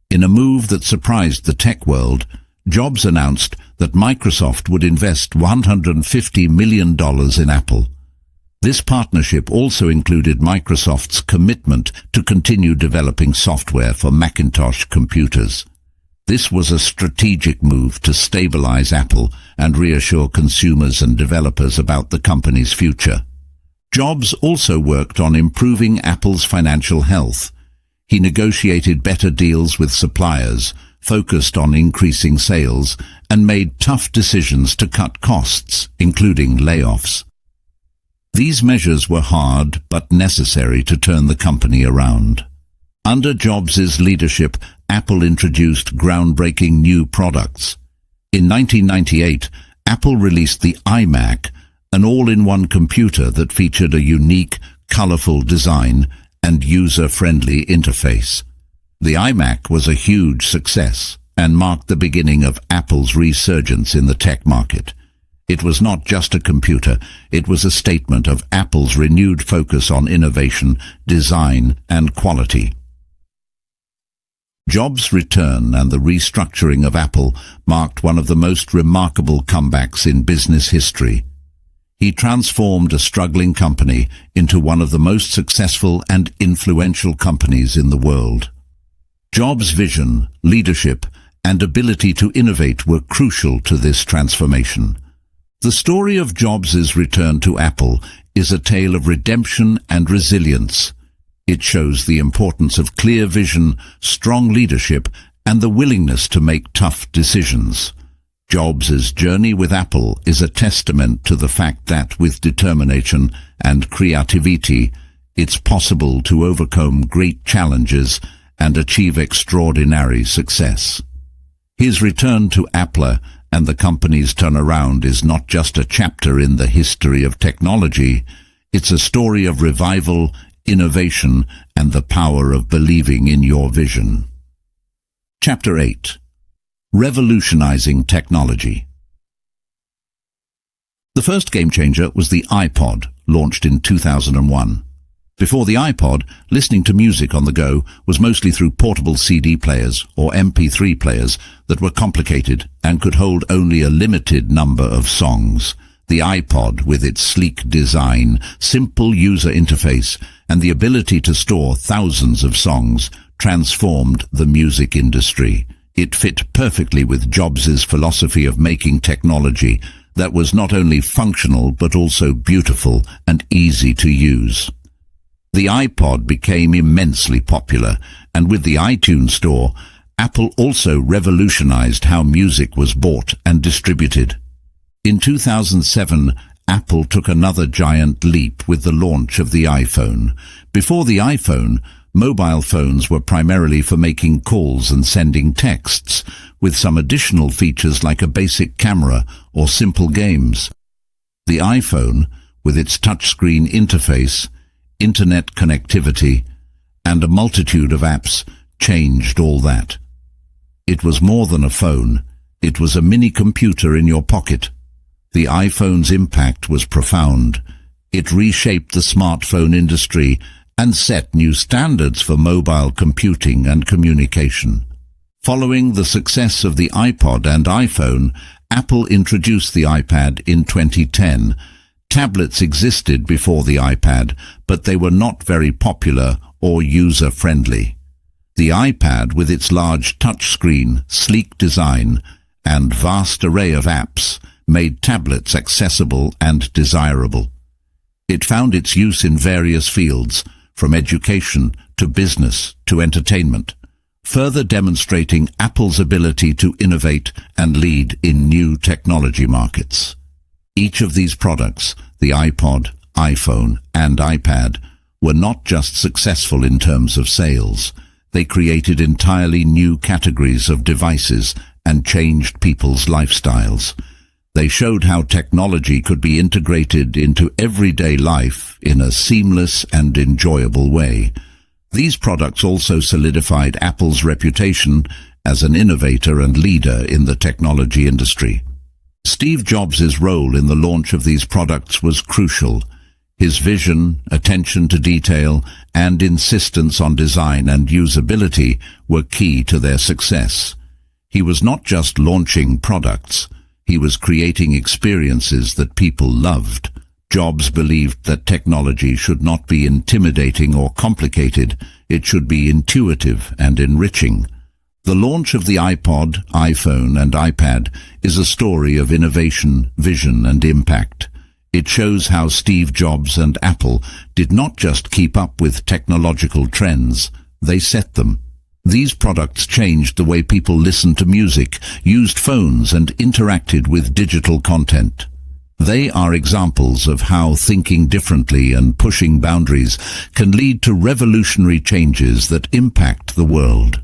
In a move that surprised the tech world, Jobs announced that Microsoft would invest $150 million in Apple. This partnership also included Microsoft's commitment to continue developing software for Macintosh computers. This was a strategic move to stabilize Apple and reassure consumers and developers about the company's future. Jobs also worked on improving Apple's financial health. He negotiated better deals with suppliers, focused on increasing sales, and made tough decisions to cut costs, including layoffs. These measures were hard but necessary to turn the company around. Under Jobs' leadership, Apple introduced groundbreaking new products. In 1998, Apple released the iMac, an all-in-one computer that featured a unique, colorful design and user-friendly interface. The iMac was a huge success and marked the beginning of Apple's resurgence in the tech market. It was not just a computer, it was a statement of Apple's renewed focus on innovation, design, and quality. Jobs' return and the restructuring of Apple marked one of the most remarkable comebacks in business history. He transformed a struggling company into one of the most successful and influential companies in the world. Jobs' vision, leadership, and ability to innovate were crucial to this transformation. The story of Jobs' return to Apple is a tale of redemption and resilience. It shows the importance of clear vision, strong leadership, and the willingness to make tough decisions. Jobs' journey with Apple is a testament to the fact that with determination and creativity, it's possible to overcome great challenges and achieve extraordinary success. His return to Apple and the company's turnaround is not just a chapter in the history of technology, it's a story of revival, innovation, and the power of believing in your vision. Chapter 8. Revolutionizing Technology. The first game changer was the iPod, launched in 2001. Before the iPod, listening to music on the go was mostly through portable CD players or MP3 players that were complicated and could hold only a limited number of songs. The iPod, with its sleek design, simple user interface, and the ability to store thousands of songs, transformed the music industry. It fit perfectly with Jobs' philosophy of making technology that was not only functional but also beautiful and easy to use. The iPod became immensely popular, and with the iTunes Store, Apple also revolutionized how music was bought and distributed. In 2007, Apple took another giant leap with the launch of the iPhone. Before the iPhone, mobile phones were primarily for making calls and sending texts, with some additional features like a basic camera or simple games. The iPhone, with its touchscreen interface, internet connectivity, and a multitude of apps, changed all that. It was more than a phone. It was a mini-computer in your pocket. The iPhone's impact was profound. It reshaped the smartphone industry and set new standards for mobile computing and communication. Following the success of the iPod and iPhone, Apple introduced the iPad in 2010. Tablets existed before the iPad, but they were not very popular or user-friendly. The iPad, with its large touchscreen, sleek design, and vast array of apps, made tablets accessible and desirable. It found its use in various fields, from education to business to entertainment, further demonstrating Apple's ability to innovate and lead in new technology markets. Each of these products, the iPod, iPhone, and iPad, were not just successful in terms of sales. They created entirely new categories of devices and changed people's lifestyles. They showed how technology could be integrated into everyday life in a seamless and enjoyable way. These products also solidified Apple's reputation as an innovator and leader in the technology industry. Steve Jobs' role in the launch of these products was crucial. His vision, attention to detail, and insistence on design and usability were key to their success. He was not just launching products, he was creating experiences that people loved. Jobs believed that technology should not be intimidating or complicated, it should be intuitive and enriching. The launch of the iPod, iPhone, and iPad is a story of innovation, vision, and impact. It shows how Steve Jobs and Apple did not just keep up with technological trends, they set them. These products changed the way people listened to music, used phones, and interacted with digital content. They are examples of how thinking differently and pushing boundaries can lead to revolutionary changes that impact the world.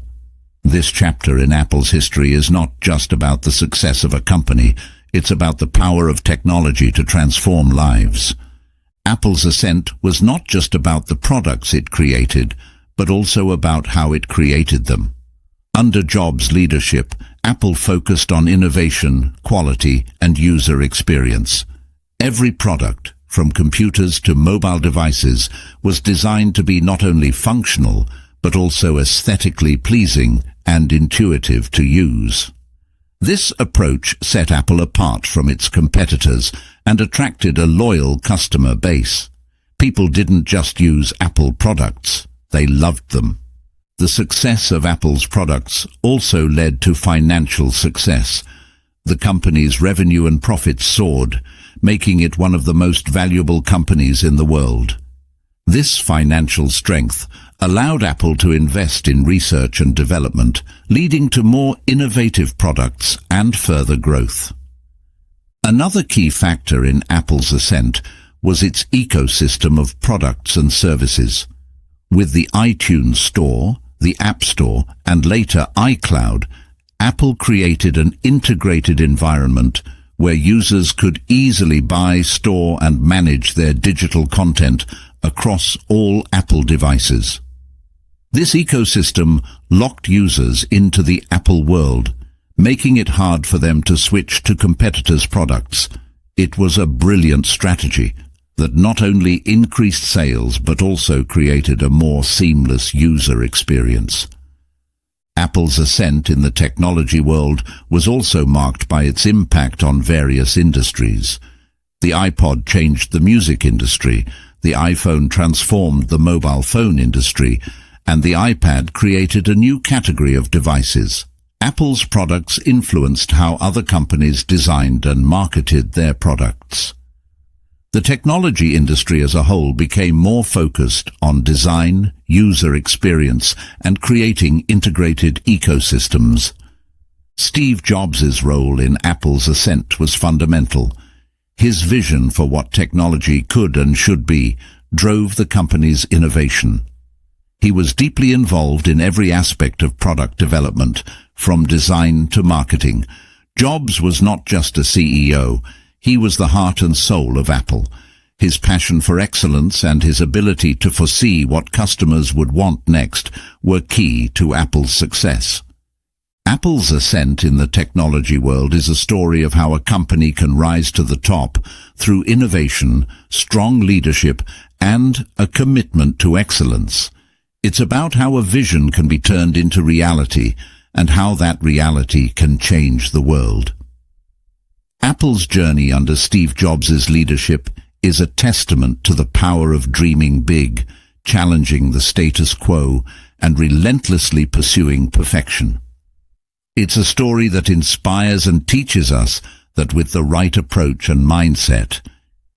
This chapter in Apple's history is not just about the success of a company, it's about the power of technology to transform lives. Apple's ascent was not just about the products it created, but also about how it created them. Under Jobs' leadership, Apple focused on innovation, quality, and user experience. Every product, from computers to mobile devices, was designed to be not only functional, but also aesthetically pleasing and intuitive to use. This approach set Apple apart from its competitors and attracted a loyal customer base. People didn't just use Apple products, they loved them. The success of Apple's products also led to financial success. The company's revenue and profits soared, making it one of the most valuable companies in the world. This financial strength allowed Apple to invest in research and development, leading to more innovative products and further growth. Another key factor in Apple's ascent was its ecosystem of products and services. With the iTunes Store, the App Store, and later iCloud, Apple created an integrated environment where users could easily buy, store, and manage their digital content across all Apple devices. This ecosystem locked users into the Apple world, making it hard for them to switch to competitors' products. It was a brilliant strategy that not only increased sales but also created a more seamless user experience. Apple's ascent in the technology world was also marked by its impact on various industries. The iPod changed the music industry, the iPhone transformed the mobile phone industry, and the iPad created a new category of devices. Apple's products influenced how other companies designed and marketed their products. The technology industry as a whole became more focused on design, user experience, and creating integrated ecosystems. Steve Jobs' role in Apple's ascent was fundamental. His vision for what technology could and should be drove the company's innovation. He was deeply involved in every aspect of product development, from design to marketing. Jobs was not just a CEO, he was the heart and soul of Apple. His passion for excellence and his ability to foresee what customers would want next were key to Apple's success. Apple's ascent in the technology world is a story of how a company can rise to the top through innovation, strong leadership, and a commitment to excellence. It's about how a vision can be turned into reality and how that reality can change the world. Apple's journey under Steve Jobs' leadership is a testament to the power of dreaming big, challenging the status quo, and relentlessly pursuing perfection. It's a story that inspires and teaches us that with the right approach and mindset,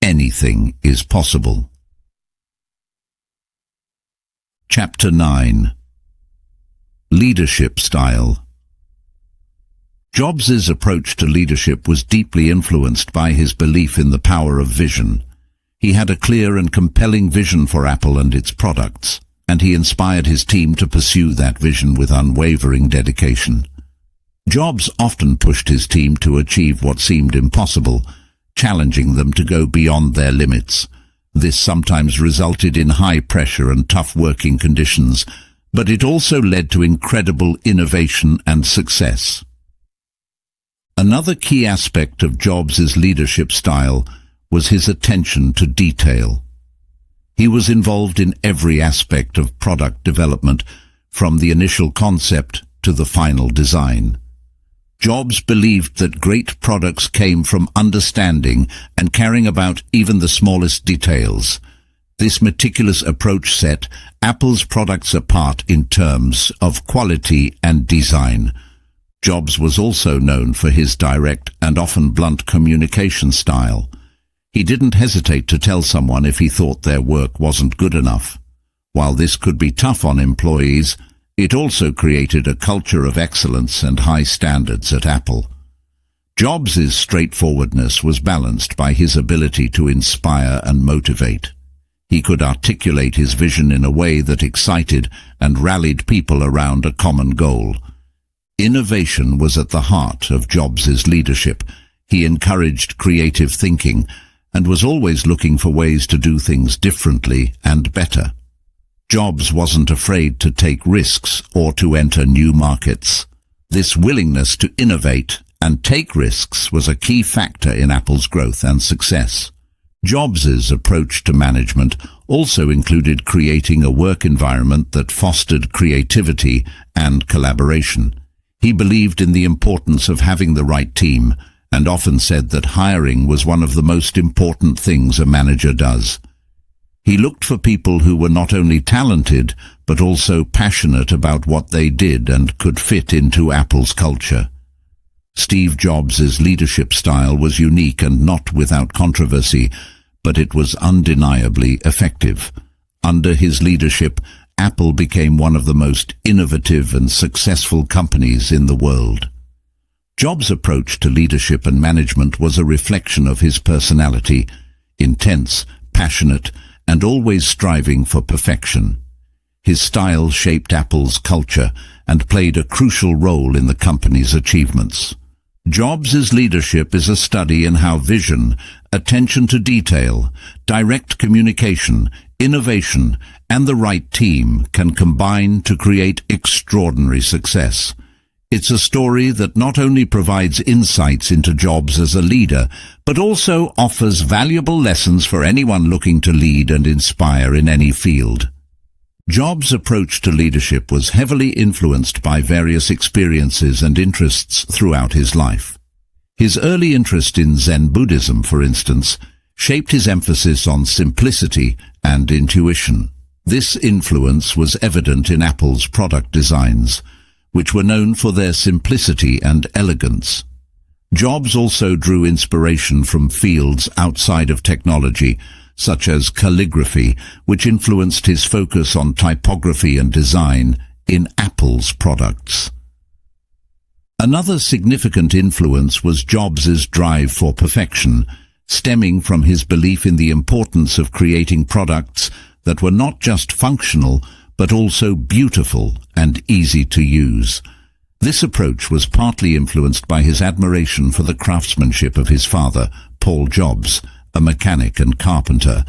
anything is possible. Chapter 9. Leadership Style. Jobs' approach to leadership was deeply influenced by his belief in the power of vision. He had a clear and compelling vision for Apple and its products, and he inspired his team to pursue that vision with unwavering dedication. Jobs often pushed his team to achieve what seemed impossible, challenging them to go beyond their limits. This sometimes resulted in high pressure and tough working conditions, but it also led to incredible innovation and success. Another key aspect of Jobs' leadership style was his attention to detail. He was involved in every aspect of product development, from the initial concept to the final design. Jobs believed that great products came from understanding and caring about even the smallest details. This meticulous approach set Apple's products apart in terms of quality and design. Jobs was also known for his direct and often blunt communication style. He didn't hesitate to tell someone if he thought their work wasn't good enough. While this could be tough on employees, it also created a culture of excellence and high standards at Apple. Jobs' straightforwardness was balanced by his ability to inspire and motivate. He could articulate his vision in a way that excited and rallied people around a common goal. Innovation was at the heart of Jobs' leadership. He encouraged creative thinking and was always looking for ways to do things differently and better. Jobs wasn't afraid to take risks or to enter new markets. This willingness to innovate and take risks was a key factor in Apple's growth and success. Jobs' approach to management also included creating a work environment that fostered creativity and collaboration. He believed in the importance of having the right team and often said that hiring was one of the most important things a manager does. He looked for people who were not only talented but also passionate about what they did and could fit into Apple's culture. Steve Jobs' leadership style was unique and not without controversy, but it was undeniably effective. Under his leadership, Apple became one of the most innovative and successful companies in the world. Jobs' approach to leadership and management was a reflection of his personality, intense, passionate, and always striving for perfection. His style shaped Apple's culture and played a crucial role in the company's achievements. Jobs' leadership is a study in how vision, attention to detail, direct communication, innovation, and the right team can combine to create extraordinary success. It's a story that not only provides insights into Jobs as a leader, but also offers valuable lessons for anyone looking to lead and inspire in any field. Jobs' approach to leadership was heavily influenced by various experiences and interests throughout his life. His early interest in Zen Buddhism, for instance, shaped his emphasis on simplicity and intuition. This influence was evident in Apple's product designs, which were known for their simplicity and elegance. Jobs also drew inspiration from fields outside of technology, such as calligraphy, which influenced his focus on typography and design in Apple's products. Another significant influence was Jobs' drive for perfection, stemming from his belief in the importance of creating products that were not just functional, but also beautiful and easy to use. This approach was partly influenced by his admiration for the craftsmanship of his father, Paul Jobs, a mechanic and carpenter.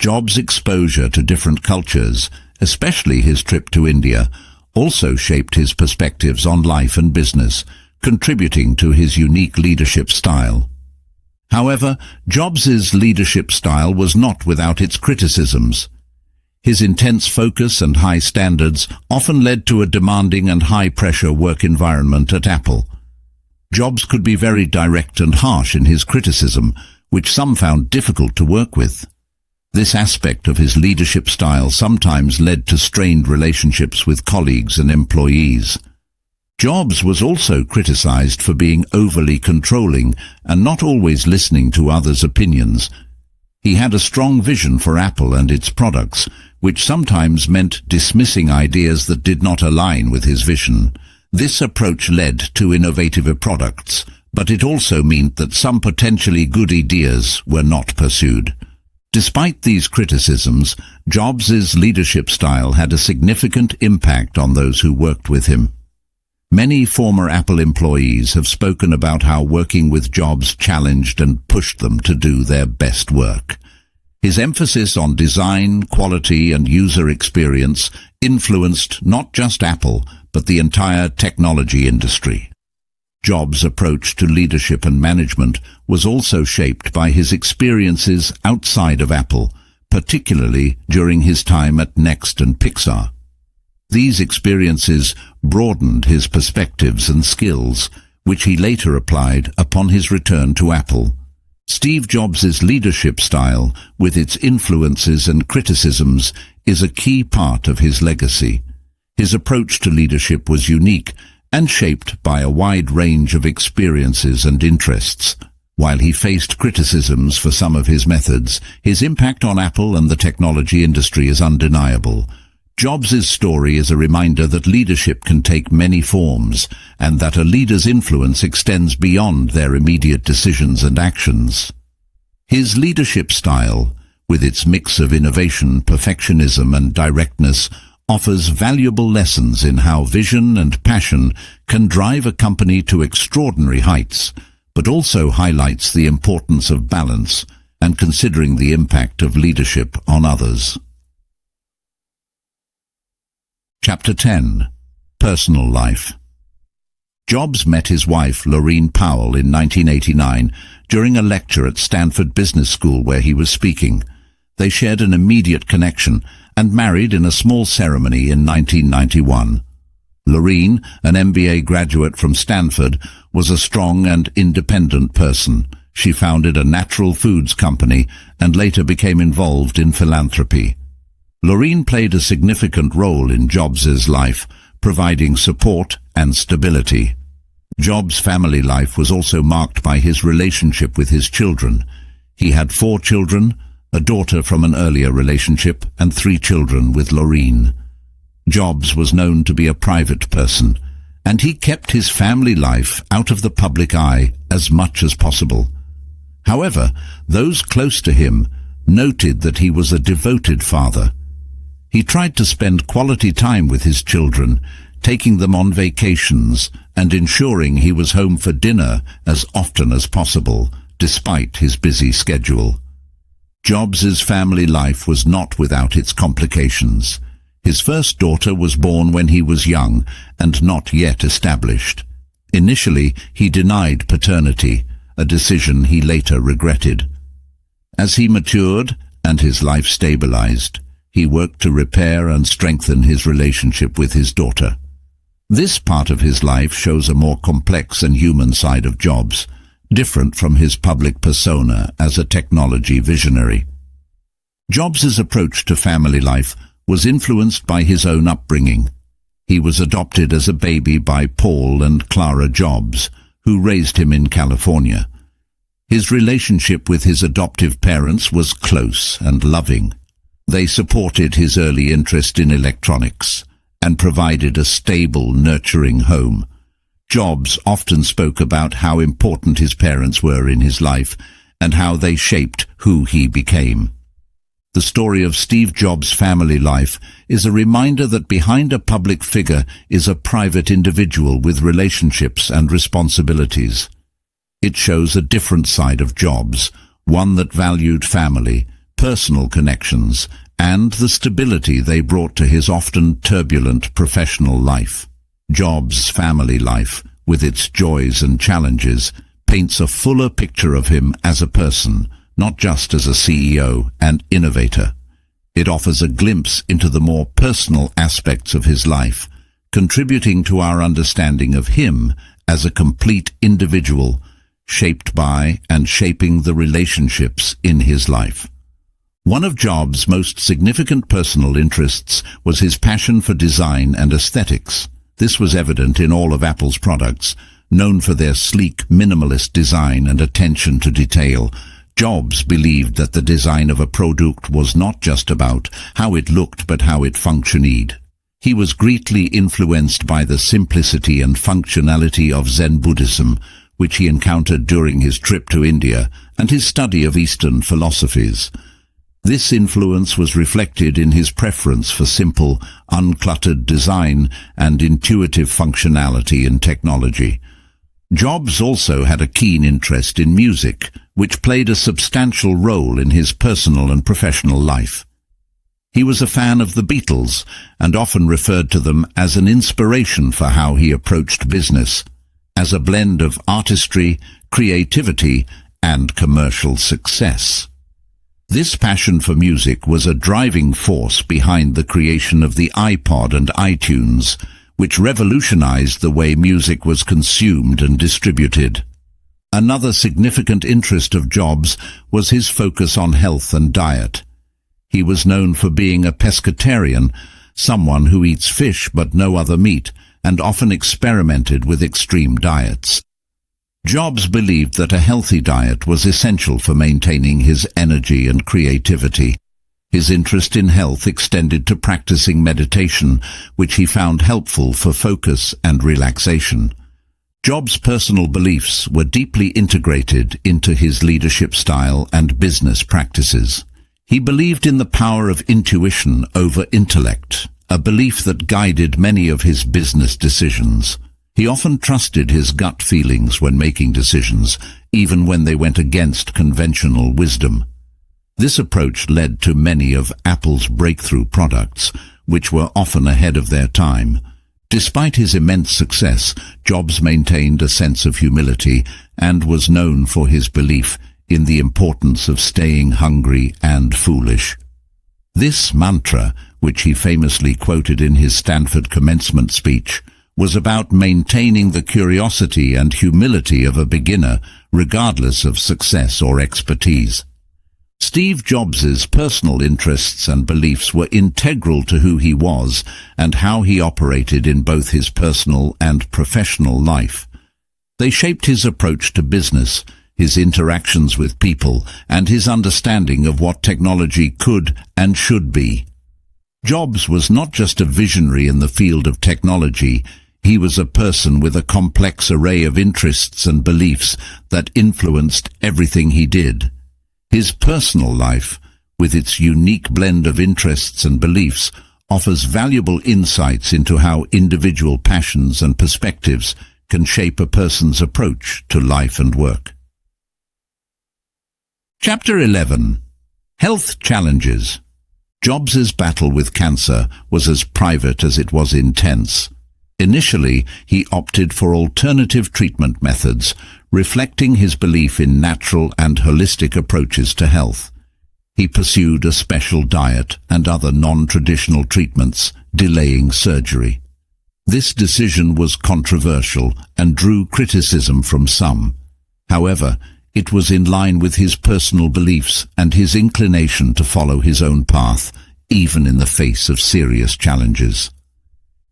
Jobs' exposure to different cultures, especially his trip to India, also shaped his perspectives on life and business, contributing to his unique leadership style. However, Jobs' leadership style was not without its criticisms. His intense focus and high standards often led to a demanding and high-pressure work environment at Apple. Jobs could be very direct and harsh in his criticism, which some found difficult to work with. This aspect of his leadership style sometimes led to strained relationships with colleagues and employees. Jobs was also criticized for being overly controlling and not always listening to others' opinions. He had a strong vision for Apple and its products, which sometimes meant dismissing ideas that did not align with his vision. This approach led to innovative products, but it also meant that some potentially good ideas were not pursued. Despite these criticisms, Jobs' leadership style had a significant impact on those who worked with him. Many former Apple employees have spoken about how working with Jobs challenged and pushed them to do their best work. His emphasis on design, quality, and user experience influenced not just Apple, but the entire technology industry. Jobs' approach to leadership and management was also shaped by his experiences outside of Apple, particularly during his time at Next and Pixar. These experiences broadened his perspectives and skills, which he later applied upon his return to Apple. Steve Jobs' leadership style, with its influences and criticisms, is a key part of his legacy. His approach to leadership was unique and shaped by a wide range of experiences and interests. While he faced criticisms for some of his methods, his impact on Apple and the technology industry is undeniable. Jobs' story is a reminder that leadership can take many forms, and that a leader's influence extends beyond their immediate decisions and actions. His leadership style, with its mix of innovation, perfectionism, and directness, offers valuable lessons in how vision and passion can drive a company to extraordinary heights, but also highlights the importance of balance and considering the impact of leadership on others. Chapter 10. Personal Life. Jobs met his wife, Laureen Powell, in 1989 during a lecture at Stanford Business School where he was speaking. They shared an immediate connection and married in a small ceremony in 1991. Laureen, an MBA graduate from Stanford, was a strong and independent person. She founded a natural foods company and later became involved in philanthropy. Laureen played a significant role in Jobs' life, providing support and stability. Jobs' family life was also marked by his relationship with his children. He had 4 children, a daughter from an earlier relationship, and 3 children with Laureen. Jobs was known to be a private person, and he kept his family life out of the public eye as much as possible. However, those close to him noted that he was a devoted father. He tried to spend quality time with his children, taking them on vacations and ensuring he was home for dinner as often as possible, despite his busy schedule. Jobs' family life was not without its complications. His first daughter was born when he was young and not yet established. Initially, he denied paternity, a decision he later regretted. As he matured and his life stabilized, he worked to repair and strengthen his relationship with his daughter. This part of his life shows a more complex and human side of Jobs, different from his public persona as a technology visionary. Jobs' approach to family life was influenced by his own upbringing. He was adopted as a baby by Paul and Clara Jobs, who raised him in California. His relationship with his adoptive parents was close and loving. They supported his early interest in electronics and provided a stable, nurturing home. Jobs often spoke about how important his parents were in his life and how they shaped who he became. The story of Steve Jobs' family life is a reminder that behind a public figure is a private individual with relationships and responsibilities. It shows a different side of Jobs, one that valued family, personal connections, and the stability they brought to his often turbulent professional life. Jobs' family life, with its joys and challenges, paints a fuller picture of him as a person, not just as a CEO and innovator. It offers a glimpse into the more personal aspects of his life, contributing to our understanding of him as a complete individual, shaped by and shaping the relationships in his life. One of Jobs' most significant personal interests was his passion for design and aesthetics. This was evident in all of Apple's products, known for their sleek, minimalist design and attention to detail. Jobs believed that the design of a product was not just about how it looked but how it functioned. He was greatly influenced by the simplicity and functionality of Zen Buddhism, which he encountered during his trip to India, and his study of Eastern philosophies. This influence was reflected in his preference for simple, uncluttered design and intuitive functionality in technology. Jobs also had a keen interest in music, which played a substantial role in his personal and professional life. He was a fan of the Beatles and often referred to them as an inspiration for how he approached business, as a blend of artistry, creativity, and commercial success. This passion for music was a driving force behind the creation of the iPod and iTunes, which revolutionized the way music was consumed and distributed. Another significant interest of Jobs was his focus on health and diet. He was known for being a pescatarian, someone who eats fish but no other meat, and often experimented with extreme diets. Jobs believed that a healthy diet was essential for maintaining his energy and creativity. His interest in health extended to practicing meditation, which he found helpful for focus and relaxation. Jobs' personal beliefs were deeply integrated into his leadership style and business practices. He believed in the power of intuition over intellect, a belief that guided many of his business decisions. He often trusted his gut feelings when making decisions, even when they went against conventional wisdom. This approach led to many of Apple's breakthrough products, which were often ahead of their time. Despite his immense success, Jobs maintained a sense of humility and was known for his belief in the importance of staying hungry and foolish. This mantra, which he famously quoted in his Stanford commencement speech, was about maintaining the curiosity and humility of a beginner, regardless of success or expertise. Steve Jobs' personal interests and beliefs were integral to who he was and how he operated in both his personal and professional life. They shaped his approach to business, his interactions with people, and his understanding of what technology could and should be. Jobs was not just a visionary in the field of technology. He was a person with a complex array of interests and beliefs that influenced everything he did. His personal life, with its unique blend of interests and beliefs, offers valuable insights into how individual passions and perspectives can shape a person's approach to life and work. Chapter 11. Health Challenges. Jobs' battle with cancer was as private as it was intense. Initially, he opted for alternative treatment methods, reflecting his belief in natural and holistic approaches to health. He pursued a special diet and other non-traditional treatments, delaying surgery. This decision was controversial and drew criticism from some. However, it was in line with his personal beliefs and his inclination to follow his own path, even in the face of serious challenges.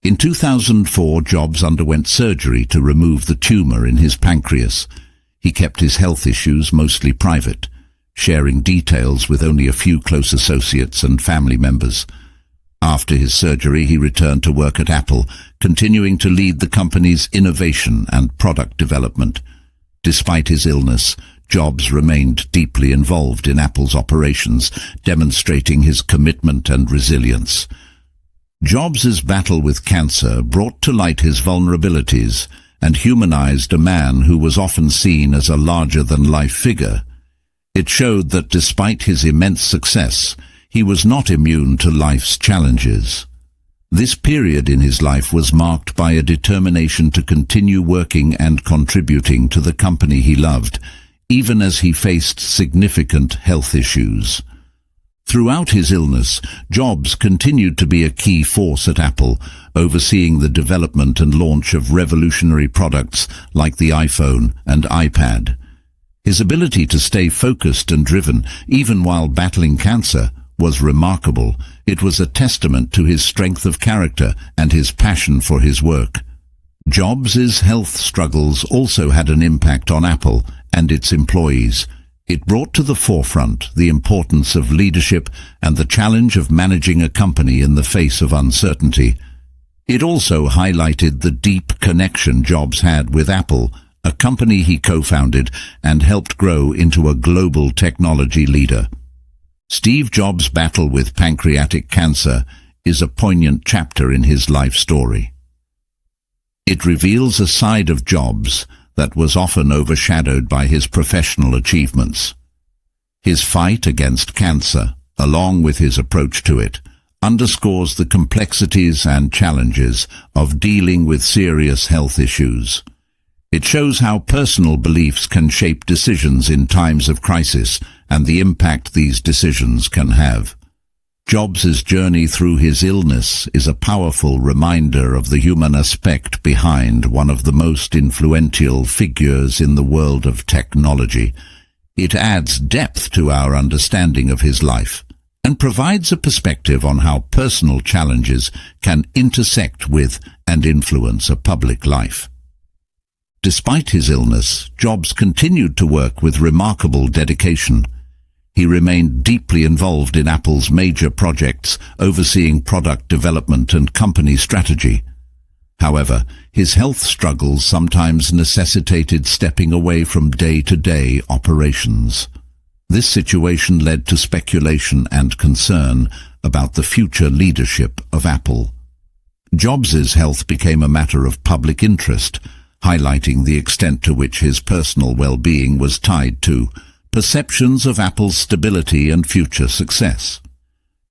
In 2004, Jobs underwent surgery to remove the tumor in his pancreas. He kept his health issues mostly private, sharing details with only a few close associates and family members. After his surgery, he returned to work at Apple, continuing to lead the company's innovation and product development. Despite his illness, Jobs remained deeply involved in Apple's operations, demonstrating his commitment and resilience. Jobs' battle with cancer brought to light his vulnerabilities and humanized a man who was often seen as a larger-than-life figure. It showed that despite his immense success, he was not immune to life's challenges. This period in his life was marked by a determination to continue working and contributing to the company he loved, even as he faced significant health issues. Throughout his illness, Jobs continued to be a key force at Apple, overseeing the development and launch of revolutionary products like the iPhone and iPad. His ability to stay focused and driven, even while battling cancer, was remarkable. It was a testament to his strength of character and his passion for his work. Jobs' health struggles also had an impact on Apple and its employees. It brought to the forefront the importance of leadership and the challenge of managing a company in the face of uncertainty. It also highlighted the deep connection Jobs had with Apple, a company he co-founded and helped grow into a global technology leader. Steve Jobs' battle with pancreatic cancer is a poignant chapter in his life story. It reveals a side of Jobs that was often overshadowed by his professional achievements. His fight against cancer, along with his approach to it, underscores the complexities and challenges of dealing with serious health issues. It shows how personal beliefs can shape decisions in times of crisis and the impact these decisions can have. Jobs' journey through his illness is a powerful reminder of the human aspect behind one of the most influential figures in the world of technology. It adds depth to our understanding of his life and provides a perspective on how personal challenges can intersect with and influence a public life. Despite his illness, Jobs continued to work with remarkable dedication. He remained deeply involved in Apple's major projects, overseeing product development and company strategy. However, his health struggles sometimes necessitated stepping away from day-to-day operations. This situation led to speculation and concern about the future leadership of Apple. Jobs' health became a matter of public interest, highlighting the extent to which his personal well-being was tied to perceptions of Apple's stability and future success.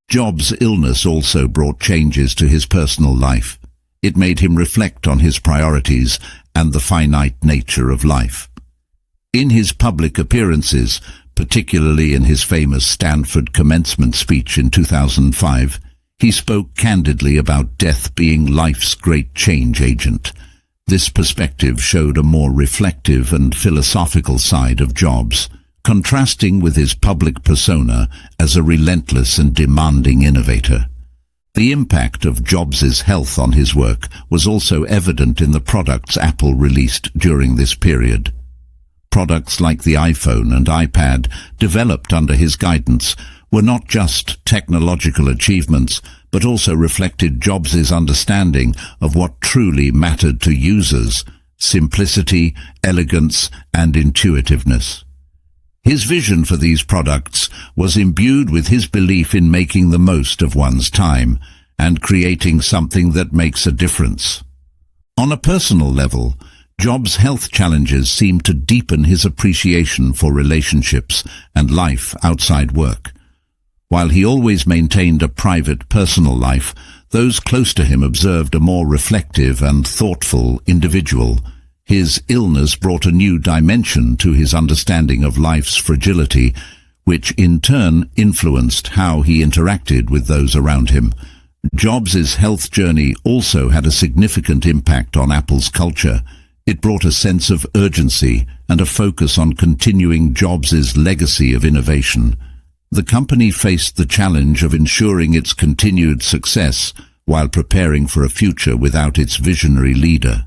Jobs' illness also brought changes to his personal life. It made him reflect on his priorities and the finite nature of life. In his public appearances, particularly in his famous Stanford commencement speech in 2005, he spoke candidly about death being life's great change agent. This perspective showed a more reflective and philosophical side of Jobs, contrasting with his public persona as a relentless and demanding innovator. The impact of Jobs' health on his work was also evident in the products Apple released during this period. Products like the iPhone and iPad, developed under his guidance, were not just technological achievements, but also reflected Jobs' understanding of what truly mattered to users: simplicity, elegance, and intuitiveness. His vision for these products was imbued with his belief in making the most of one's time and creating something that makes a difference. On a personal level, Jobs' health challenges seemed to deepen his appreciation for relationships and life outside work. While he always maintained a private, personal life, those close to him observed a more reflective and thoughtful individual. His illness brought a new dimension to his understanding of life's fragility, which in turn influenced how he interacted with those around him. Jobs' health journey also had a significant impact on Apple's culture. It brought a sense of urgency and a focus on continuing Jobs' legacy of innovation. The company faced the challenge of ensuring its continued success while preparing for a future without its visionary leader.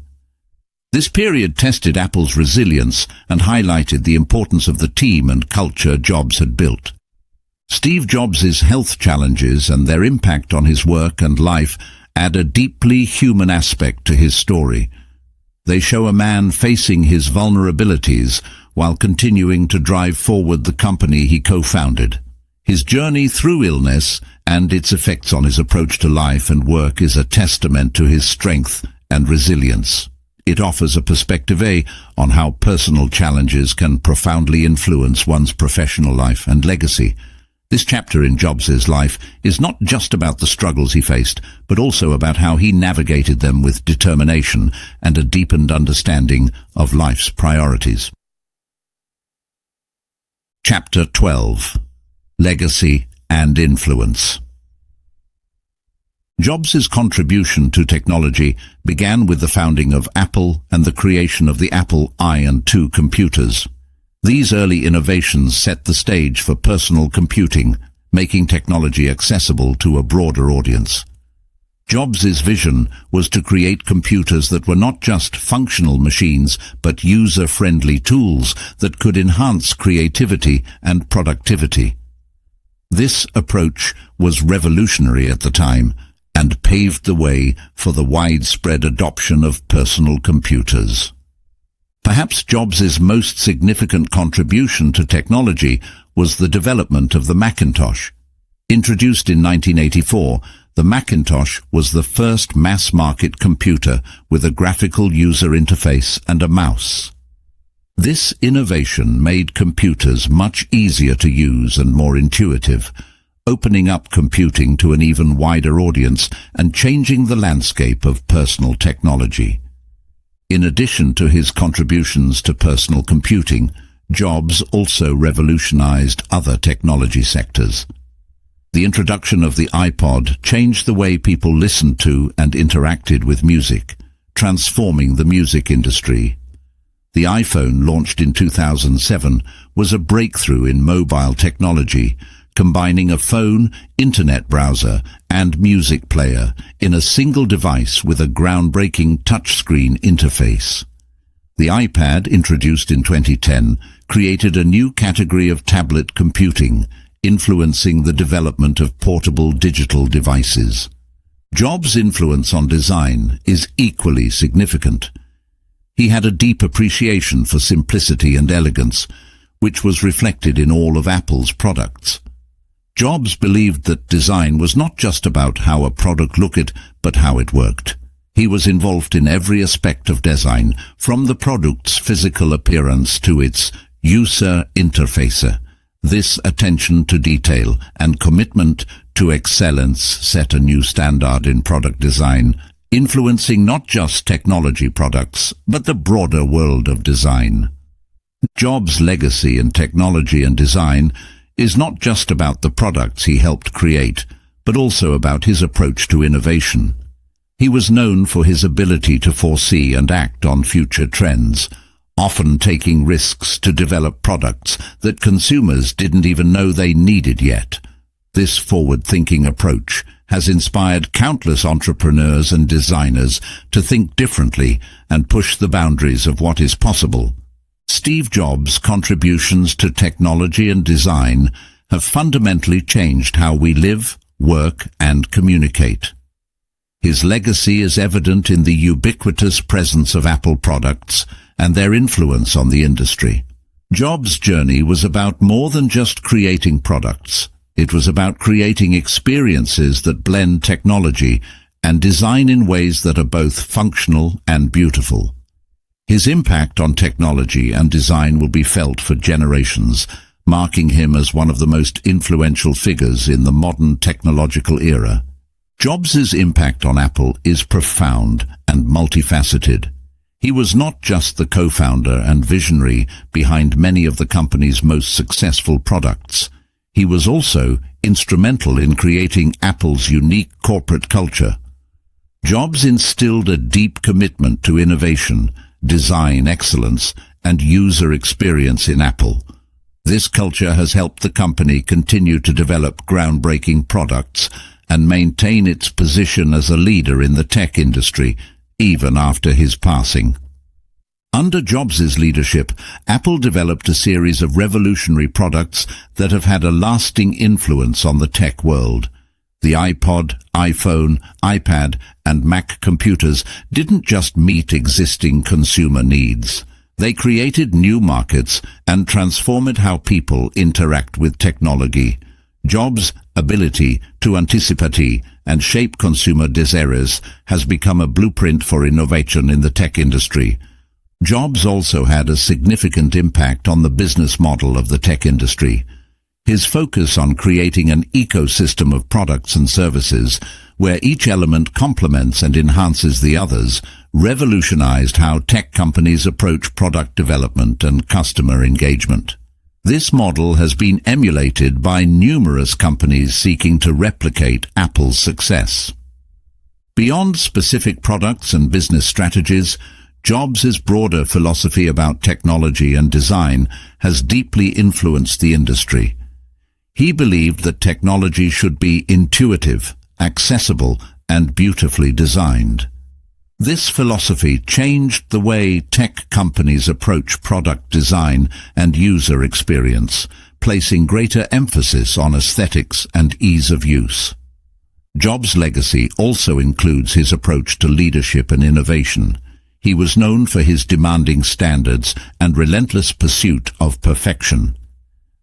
This period tested Apple's resilience and highlighted the importance of the team and culture Jobs had built. Steve Jobs' health challenges and their impact on his work and life add a deeply human aspect to his story. They show a man facing his vulnerabilities while continuing to drive forward the company he co-founded. His journey through illness and its effects on his approach to life and work is a testament to his strength and resilience. It offers a perspective on how personal challenges can profoundly influence one's professional life and legacy. This chapter in Jobs' life is not just about the struggles he faced, but also about how he navigated them with determination and a deepened understanding of life's priorities. Chapter 12. Legacy and Influence. Jobs' contribution to technology began with the founding of Apple and the creation of the Apple I and II computers. These early innovations set the stage for personal computing, making technology accessible to a broader audience. Jobs' vision was to create computers that were not just functional machines, but user-friendly tools that could enhance creativity and productivity. This approach was revolutionary at the time and paved the way for the widespread adoption of personal computers. Perhaps Jobs' most significant contribution to technology was the development of the Macintosh. Introduced in 1984, the Macintosh was the first mass-market computer with a graphical user interface and a mouse. This innovation made computers much easier to use and more intuitive, opening up computing to an even wider audience and changing the landscape of personal technology. In addition to his contributions to personal computing, Jobs also revolutionized other technology sectors. The introduction of the iPod changed the way people listened to and interacted with music, transforming the music industry. The iPhone, launched in 2007, was a breakthrough in mobile technology, combining a phone, internet browser, and music player in a single device with a groundbreaking touchscreen interface. The iPad, introduced in 2010, created a new category of tablet computing, influencing the development of portable digital devices. Jobs' influence on design is equally significant. He had a deep appreciation for simplicity and elegance, which was reflected in all of Apple's products. Jobs believed that design was not just about how a product looked, but how it worked. He was involved in every aspect of design, from the product's physical appearance to its user interface. This attention to detail and commitment to excellence set a new standard in product design, influencing not just technology products, but the broader world of design. Jobs' legacy in technology and design is not just about the products he helped create, but also about his approach to innovation. He was known for his ability to foresee and act on future trends, often taking risks to develop products that consumers didn't even know they needed yet. This forward-thinking approach has inspired countless entrepreneurs and designers to think differently and push the boundaries of what is possible. Steve Jobs' contributions to technology and design have fundamentally changed how we live, work, and communicate. His legacy is evident in the ubiquitous presence of Apple products and their influence on the industry. Jobs' journey was about more than just creating products. It was about creating experiences that blend technology and design in ways that are both functional and beautiful. His impact on technology and design will be felt for generations, marking him as one of the most influential figures in the modern technological era. Jobs' impact on Apple is profound and multifaceted. He was not just the co-founder and visionary behind many of the company's most successful products. He was also instrumental in creating Apple's unique corporate culture. Jobs instilled a deep commitment to innovation, design excellence, and user experience in Apple. This culture has helped the company continue to develop groundbreaking products and maintain its position as a leader in the tech industry, even after his passing. Under Jobs' leadership, Apple developed a series of revolutionary products that have had a lasting influence on the tech world. The iPod, iPhone, iPad, and Mac computers didn't just meet existing consumer needs. They created new markets and transformed how people interact with technology. Jobs' ability to anticipate and shape consumer desires has become a blueprint for innovation in the tech industry. Jobs also had a significant impact on the business model of the tech industry. His focus on creating an ecosystem of products and services, where each element complements and enhances the others, revolutionized how tech companies approach product development and customer engagement. This model has been emulated by numerous companies seeking to replicate Apple's success. Beyond specific products and business strategies, Jobs' broader philosophy about technology and design has deeply influenced the industry. He believed that technology should be intuitive, accessible, and beautifully designed. This philosophy changed the way tech companies approach product design and user experience, placing greater emphasis on aesthetics and ease of use. Jobs' legacy also includes his approach to leadership and innovation. He was known for his demanding standards and relentless pursuit of perfection.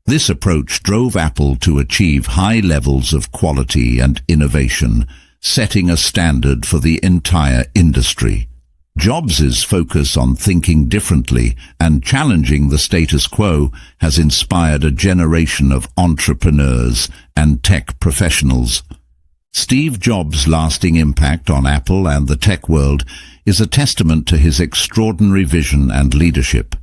This approach drove Apple to achieve high levels of quality and innovation, setting a standard for the entire industry. Jobs' focus on thinking differently and challenging the status quo has inspired a generation of entrepreneurs and tech professionals. Steve Jobs' lasting impact on Apple and the tech world is a testament to his extraordinary vision and leadership.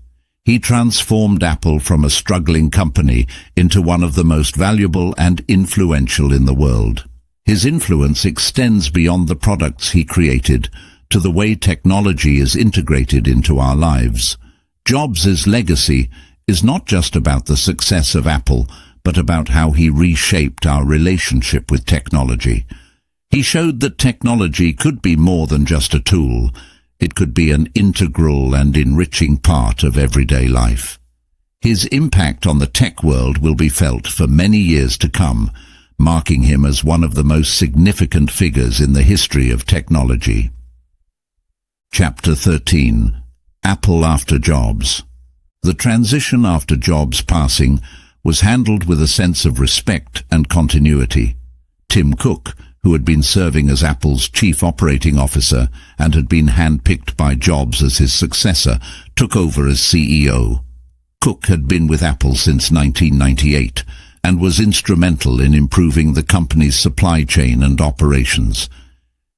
He transformed Apple from a struggling company into one of the most valuable and influential in the world. His influence extends beyond the products he created to the way technology is integrated into our lives. Jobs' legacy is not just about the success of Apple, but about how he reshaped our relationship with technology. He showed that technology could be more than just a tool. It could be an integral and enriching part of everyday life. His impact on the tech world will be felt for many years to come, marking him as one of the most significant figures in the history of technology. Chapter 13. Apple after Jobs. The transition after Jobs' passing was handled with a sense of respect and continuity. Tim Cook, who had been serving as Apple's chief operating officer and had been handpicked by Jobs as his successor, took over as CEO. Cook had been with Apple since 1998 and was instrumental in improving the company's supply chain and operations.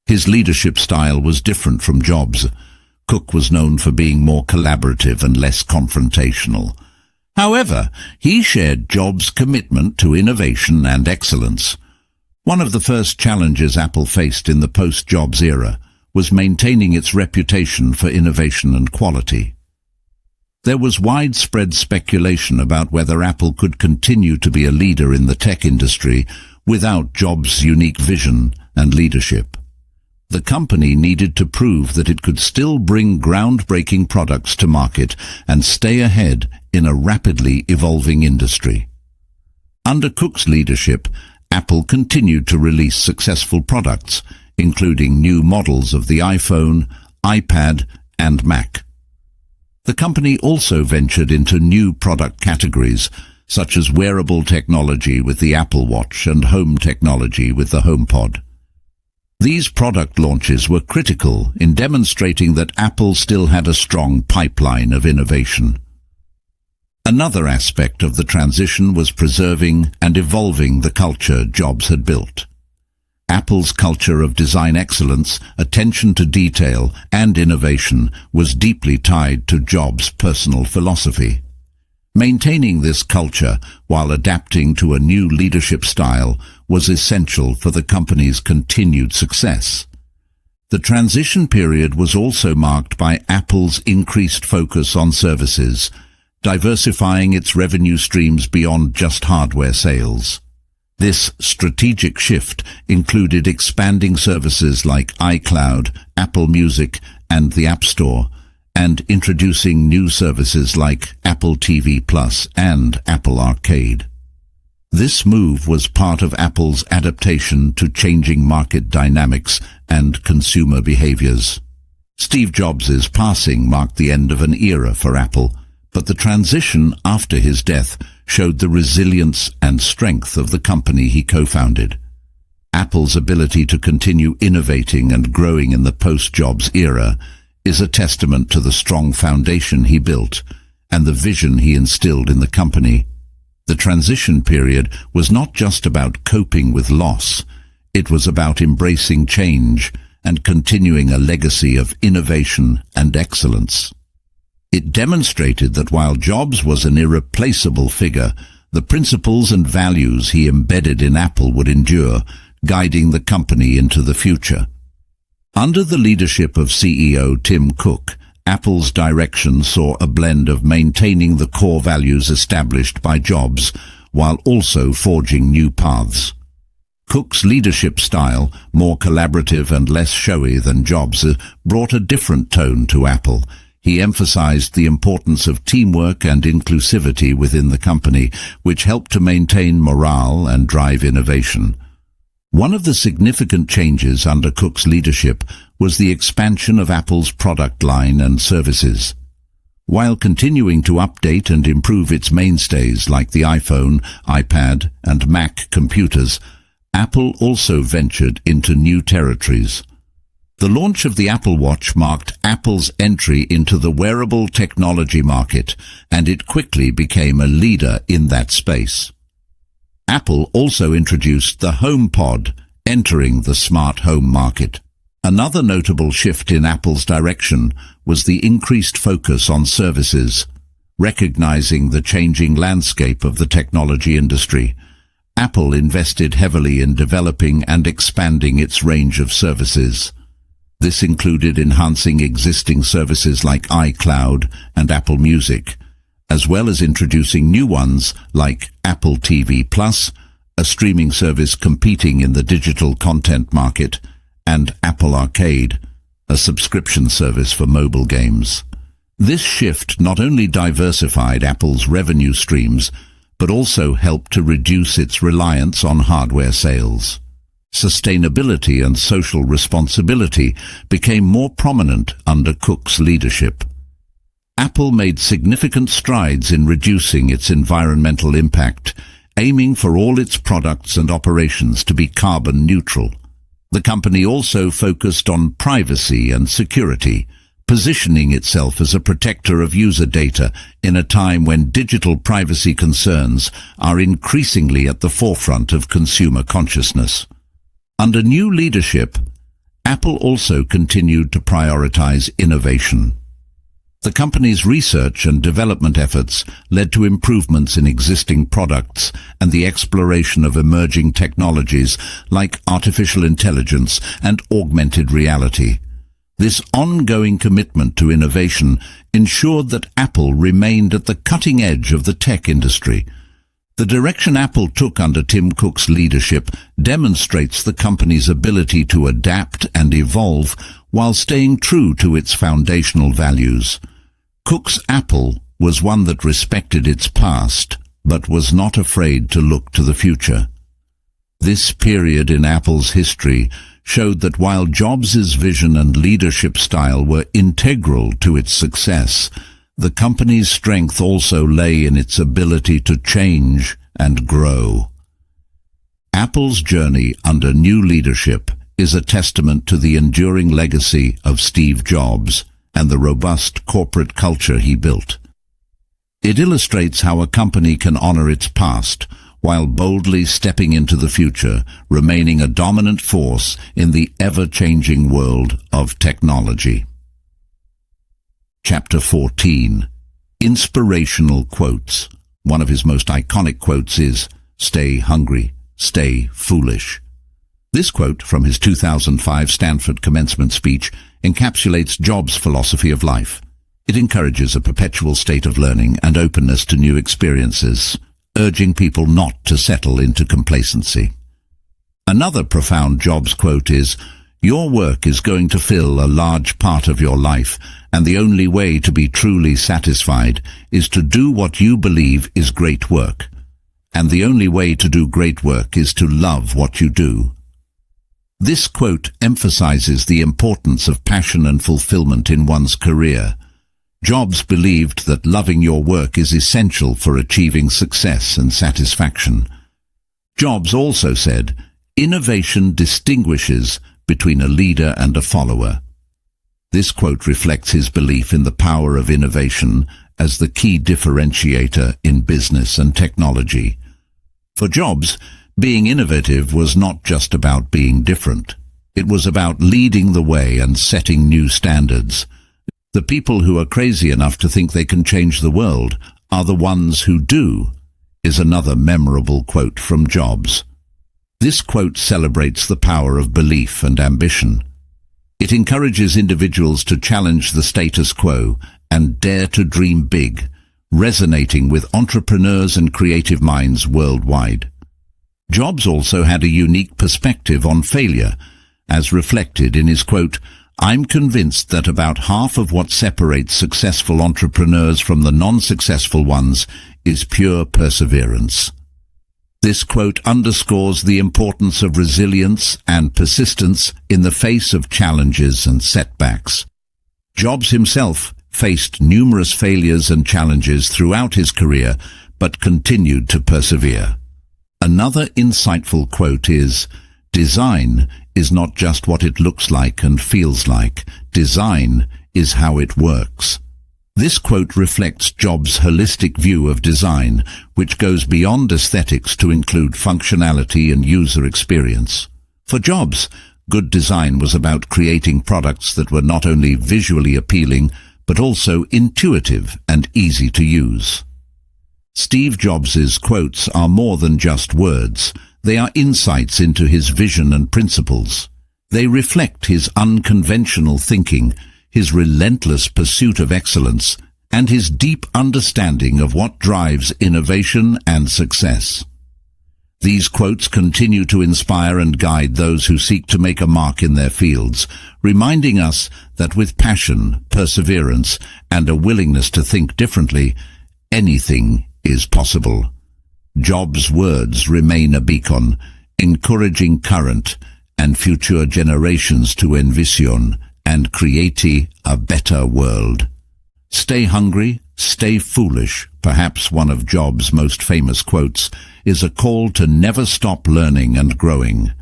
His leadership style was different from Jobs. Cook was known for being more collaborative and less confrontational. However, he shared Jobs' commitment to innovation and excellence. One of the first challenges Apple faced in the post-Jobs era was maintaining its reputation for innovation and quality. There was widespread speculation about whether Apple could continue to be a leader in the tech industry without Jobs' unique vision and leadership. The company needed to prove that it could still bring groundbreaking products to market and stay ahead in a rapidly evolving industry. Under Cook's leadership, Apple continued to release successful products, including new models of the iPhone, iPad, and Mac. The company also ventured into new product categories, such as wearable technology with the Apple Watch and home technology with the HomePod. These product launches were critical in demonstrating that Apple still had a strong pipeline of innovation. Another aspect of the transition was preserving and evolving the culture Jobs had built. Apple's culture of design excellence, attention to detail, and innovation was deeply tied to Jobs' personal philosophy. Maintaining this culture while adapting to a new leadership style was essential for the company's continued success. The transition period was also marked by Apple's increased focus on services, diversifying its revenue streams beyond just hardware sales. This strategic shift included expanding services like iCloud, Apple Music, and the App Store, and introducing new services like Apple TV Plus and Apple Arcade. This move was part of Apple's adaptation to changing market dynamics and consumer behaviors. Steve Jobs' passing marked the end of an era for Apple, but the transition after his death showed the resilience and strength of the company he co-founded. Apple's ability to continue innovating and growing in the post-Jobs era is a testament to the strong foundation he built and the vision he instilled in the company. The transition period was not just about coping with loss, it was about embracing change and continuing a legacy of innovation and excellence. It demonstrated that while Jobs was an irreplaceable figure, the principles and values he embedded in Apple would endure, guiding the company into the future. Under the leadership of CEO Tim Cook, Apple's direction saw a blend of maintaining the core values established by Jobs while also forging new paths. Cook's leadership style, more collaborative and less showy than Jobs', brought a different tone to Apple. He emphasized the importance of teamwork and inclusivity within the company, which helped to maintain morale and drive innovation. One of the significant changes under Cook's leadership was the expansion of Apple's product line and services. While continuing to update and improve its mainstays like the iPhone, iPad, and Mac computers, Apple also ventured into new territories. The launch of the Apple Watch marked Apple's entry into the wearable technology market, and it quickly became a leader in that space. Apple also introduced the HomePod, entering the smart home market. Another notable shift in Apple's direction was the increased focus on services. Recognizing the changing landscape of the technology industry, Apple invested heavily in developing and expanding its range of services. This included enhancing existing services like iCloud and Apple Music, as well as introducing new ones like Apple TV Plus, a streaming service competing in the digital content market, and Apple Arcade, a subscription service for mobile games. This shift not only diversified Apple's revenue streams, but also helped to reduce its reliance on hardware sales. Sustainability and social responsibility became more prominent under Cook's leadership. Apple made significant strides in reducing its environmental impact, aiming for all its products and operations to be carbon neutral. The company also focused on privacy and security, positioning itself as a protector of user data in a time when digital privacy concerns are increasingly at the forefront of consumer consciousness. Under new leadership, Apple also continued to prioritize innovation. The company's research and development efforts led to improvements in existing products and the exploration of emerging technologies like artificial intelligence and augmented reality. This ongoing commitment to innovation ensured that Apple remained at the cutting edge of the tech industry. The direction Apple took under Tim Cook's leadership demonstrates the company's ability to adapt and evolve while staying true to its foundational values. Cook's Apple was one that respected its past, but was not afraid to look to the future. This period in Apple's history showed that while Jobs' vision and leadership style were integral to its success, the company's strength also lay in its ability to change and grow. Apple's journey under new leadership is a testament to the enduring legacy of Steve Jobs and the robust corporate culture he built. It illustrates how a company can honor its past while boldly stepping into the future, remaining a dominant force in the ever-changing world of technology. Chapter 14. Inspirational Quotes. One of his most iconic quotes is, "Stay hungry, stay foolish." This quote from his 2005 Stanford commencement speech encapsulates Jobs' philosophy of life. It encourages a perpetual state of learning and openness to new experiences, urging people not to settle into complacency. Another profound Jobs quote is, "Your work is going to fill a large part of your life, and the only way to be truly satisfied is to do what you believe is great work. And the only way to do great work is to love what you do." This quote emphasizes the importance of passion and fulfillment in one's career. Jobs believed that loving your work is essential for achieving success and satisfaction. Jobs also said, "Innovation distinguishes between a leader and a follower." This quote reflects his belief in the power of innovation as the key differentiator in business and technology. For Jobs, being innovative was not just about being different. It was about leading the way and setting new standards. "The people who are crazy enough to think they can change the world are the ones who do," is another memorable quote from Jobs. This quote celebrates the power of belief and ambition. It encourages individuals to challenge the status quo and dare to dream big, resonating with entrepreneurs and creative minds worldwide. Jobs also had a unique perspective on failure, as reflected in his quote, "I'm convinced that about half of what separates successful entrepreneurs from the non-successful ones is pure perseverance." This quote underscores the importance of resilience and persistence in the face of challenges and setbacks. Jobs himself faced numerous failures and challenges throughout his career, but continued to persevere. Another insightful quote is, "Design is not just what it looks like and feels like. Design is how it works." This quote reflects Jobs' holistic view of design, which goes beyond aesthetics to include functionality and user experience. For Jobs, good design was about creating products that were not only visually appealing, but also intuitive and easy to use. Steve Jobs' quotes are more than just words. They are insights into his vision and principles. They reflect his unconventional thinking, his relentless pursuit of excellence, and his deep understanding of what drives innovation and success. These quotes continue to inspire and guide those who seek to make a mark in their fields, reminding us that with passion, perseverance, and a willingness to think differently, anything is possible. Jobs' words remain a beacon, encouraging current and future generations to envision and create a better world. Stay hungry, stay foolish, perhaps one of Jobs' most famous quotes, is a call to never stop learning and growing.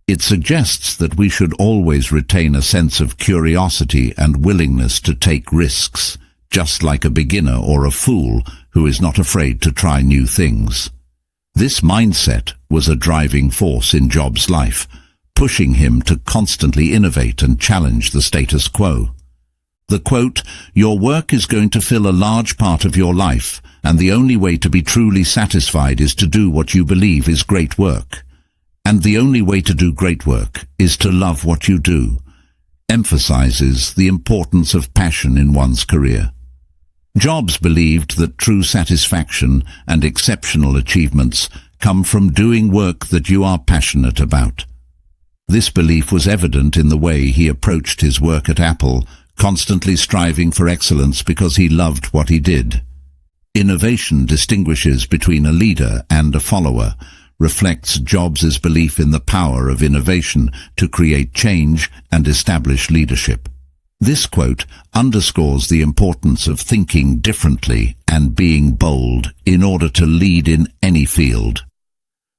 It suggests that we should always retain a sense of curiosity and willingness to take risks, just like a beginner or a fool who is not afraid to try new things. This mindset was a driving force in Jobs' life, pushing him to constantly innovate and challenge the status quo. The quote, "Your work is going to fill a large part of your life, and the only way to be truly satisfied is to do what you believe is great work. And the only way to do great work is to love what you do," emphasizes the importance of passion in one's career. Jobs believed that true satisfaction and exceptional achievements come from doing work that you are passionate about. This belief was evident in the way he approached his work at Apple, constantly striving for excellence because he loved what he did. Innovation distinguishes between a leader and a follower, reflects Jobs' belief in the power of innovation to create change and establish leadership. This quote underscores the importance of thinking differently and being bold in order to lead in any field.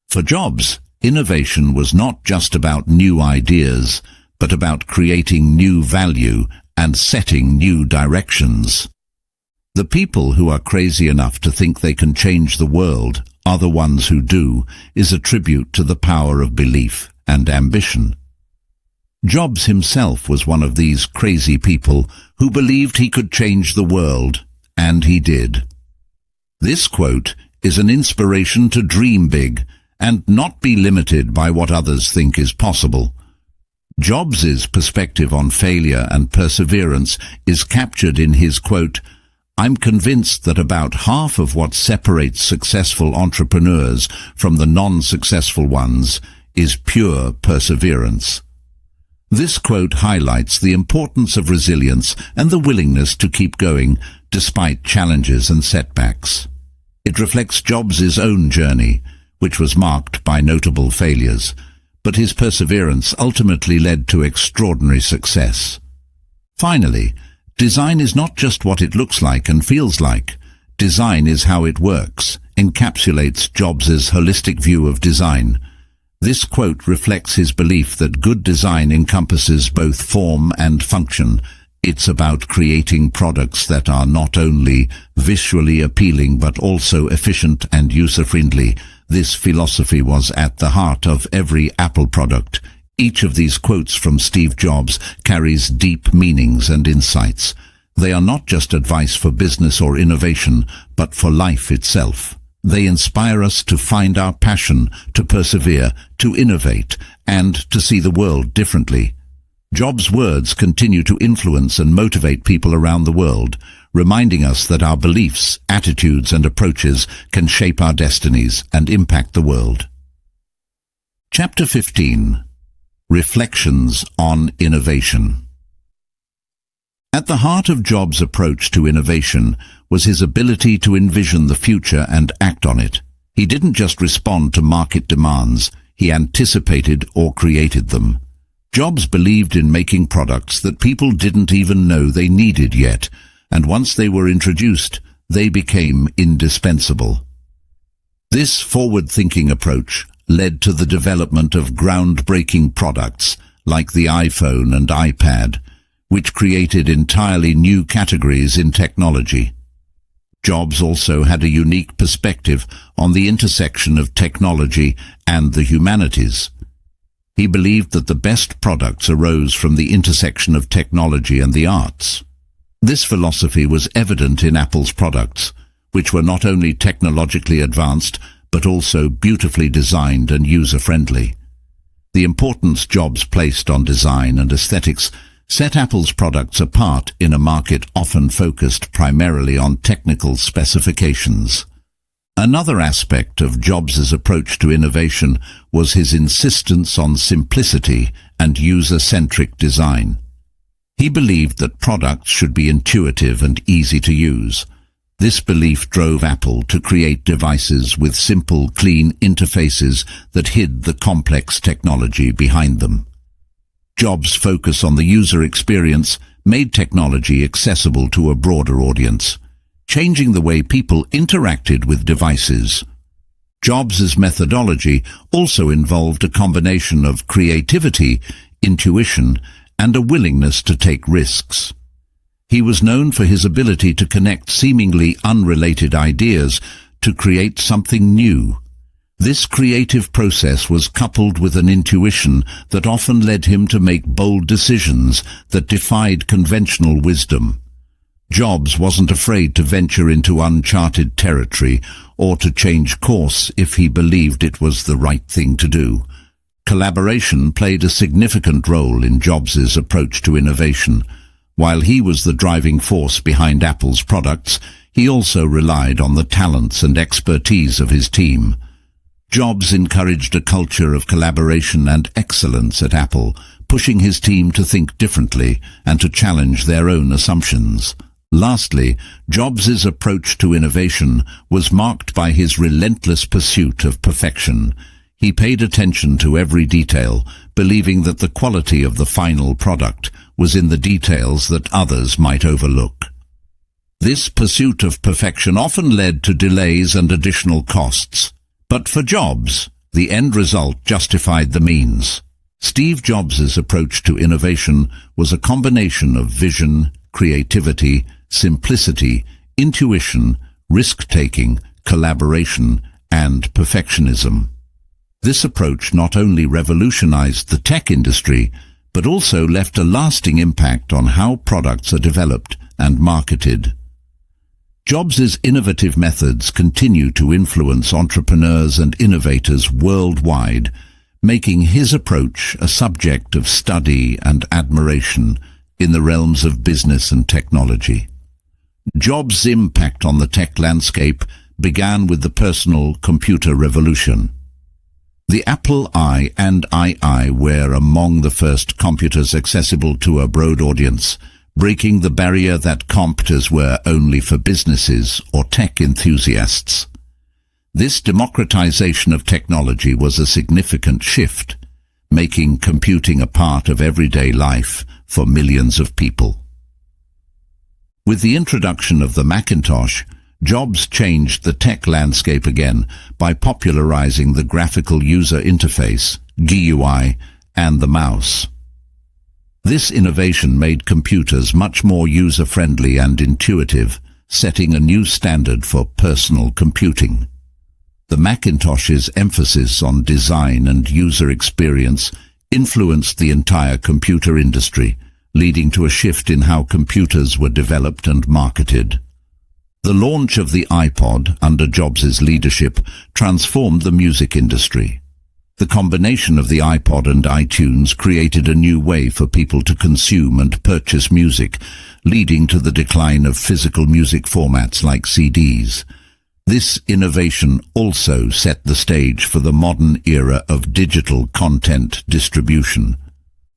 For Jobs, innovation was not just about new ideas, but about creating new value and setting new directions. The people who are crazy enough to think they can change the world are the ones who do is a tribute to the power of belief and ambition. Jobs himself was one of these crazy people who believed he could change the world, and he did. This quote is an inspiration to dream big and not be limited by what others think is possible. Jobs' perspective on failure and perseverance is captured in his quote, "I'm convinced that about half of what separates successful entrepreneurs from the non-successful ones is pure perseverance." This quote highlights the importance of resilience and the willingness to keep going despite challenges and setbacks. It reflects Jobs' own journey, which was marked by notable failures, but his perseverance ultimately led to extraordinary success. Finally, design is not just what it looks like and feels like. Design is how it works, encapsulates Jobs' holistic view of design. This quote reflects his belief that good design encompasses both form and function. It's about creating products that are not only visually appealing but also efficient and user-friendly. This philosophy was at the heart of every Apple product. Each of these quotes from Steve Jobs carries deep meanings and insights. They are not just advice for business or innovation, but for life itself. They inspire us to find our passion, to persevere, to innovate, and to see the world differently. Jobs' words continue to influence and motivate people around the world, reminding us that our beliefs, attitudes, and approaches can shape our destinies and impact the world. Chapter 15. Reflections on Innovation. At the heart of Jobs' approach to innovation was his ability to envision the future and act on it. He didn't just respond to market demands, he anticipated or created them. Jobs believed in making products that people didn't even know they needed yet, and once they were introduced, they became indispensable. This forward-thinking approach led to the development of groundbreaking products like the iPhone and iPad, which created entirely new categories in technology. Jobs also had a unique perspective on the intersection of technology and the humanities. He believed that the best products arose from the intersection of technology and the arts. This philosophy was evident in Apple's products, which were not only technologically advanced, but also beautifully designed and user-friendly. The importance Jobs placed on design and aesthetics set Apple's products apart in a market often focused primarily on technical specifications. Another aspect of Jobs' approach to innovation was his insistence on simplicity and user-centric design. He believed that products should be intuitive and easy to use. This belief drove Apple to create devices with simple, clean interfaces that hid the complex technology behind them. Jobs' focus on the user experience made technology accessible to a broader audience, changing the way people interacted with devices. Jobs' methodology also involved a combination of creativity, intuition, and a willingness to take risks. He was known for his ability to connect seemingly unrelated ideas to create something new. This creative process was coupled with an intuition that often led him to make bold decisions that defied conventional wisdom. Jobs wasn't afraid to venture into uncharted territory or to change course if he believed it was the right thing to do. Collaboration played a significant role in Jobs' approach to innovation. While he was the driving force behind Apple's products, he also relied on the talents and expertise of his team. Jobs encouraged a culture of collaboration and excellence at Apple, pushing his team to think differently and to challenge their own assumptions. Lastly, Jobs' approach to innovation was marked by his relentless pursuit of perfection. He paid attention to every detail, believing that the quality of the final product was in the details that others might overlook. This pursuit of perfection often led to delays and additional costs. But for Jobs, the end result justified the means. Steve Jobs' approach to innovation was a combination of vision, creativity, simplicity, intuition, risk-taking, collaboration, and perfectionism. This approach not only revolutionized the tech industry, but also left a lasting impact on how products are developed and marketed. Jobs' innovative methods continue to influence entrepreneurs and innovators worldwide, making his approach a subject of study and admiration in the realms of business and technology. Jobs' impact on the tech landscape began with the personal computer revolution. The Apple I and II were among the first computers accessible to a broad audience, breaking the barrier that computers were only for businesses or tech enthusiasts. This democratization of technology was a significant shift, making computing a part of everyday life for millions of people. With the introduction of the Macintosh, Jobs changed the tech landscape again by popularizing the graphical user interface, GUI, and the mouse. This innovation made computers much more user-friendly and intuitive, setting a new standard for personal computing. The Macintosh's emphasis on design and user experience influenced the entire computer industry, leading to a shift in how computers were developed and marketed. The launch of the iPod under Jobs' leadership transformed the music industry. The combination of the iPod and iTunes created a new way for people to consume and purchase music, leading to the decline of physical music formats like CDs. This innovation also set the stage for the modern era of digital content distribution.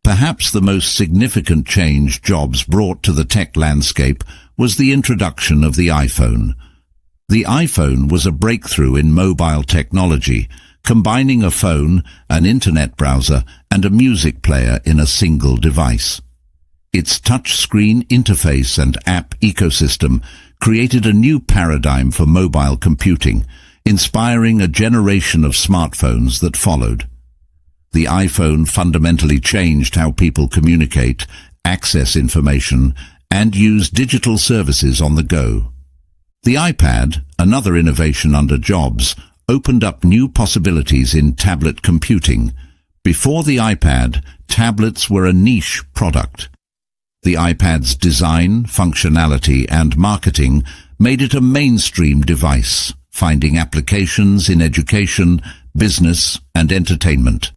Perhaps the most significant change Jobs brought to the tech landscape was the introduction of the iPhone. The iPhone was a breakthrough in mobile technology, combining a phone, an internet browser, and a music player in a single device. Its touchscreen interface and app ecosystem created a new paradigm for mobile computing, inspiring a generation of smartphones that followed. The iPhone fundamentally changed how people communicate, access information, and use digital services on the go. The iPad, another innovation under Jobs, opened up new possibilities in tablet computing. Before the iPad, tablets were a niche product. The iPad's design, functionality, and marketing made it a mainstream device, finding applications in education, business, and entertainment.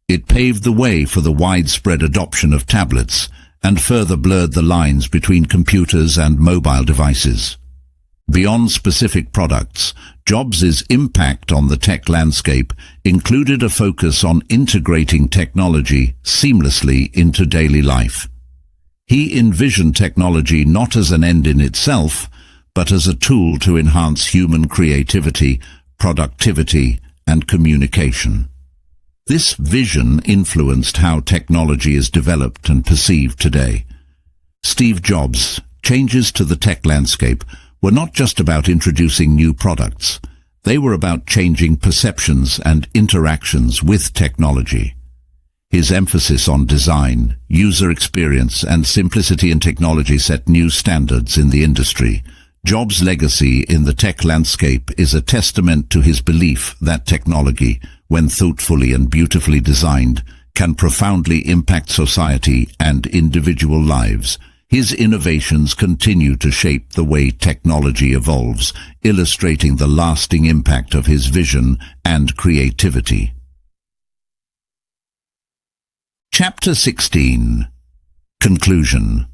It paved the way for the widespread adoption of tablets, and further blurred the lines between computers and mobile devices. Beyond specific products, Jobs' impact on the tech landscape included a focus on integrating technology seamlessly into daily life. He envisioned technology not as an end in itself, but as a tool to enhance human creativity, productivity, and communication. This vision influenced how technology is developed and perceived today. Steve Jobs' changes to the tech landscape were not just about introducing new products. They were about changing perceptions and interactions with technology. His emphasis on design, user experience, and simplicity in technology set new standards in the industry. Jobs' legacy in the tech landscape is a testament to his belief that technology, when thoughtfully and beautifully designed, can profoundly impact society and individual lives. His innovations continue to shape the way technology evolves, illustrating the lasting impact of his vision and creativity. Chapter 16. Conclusion.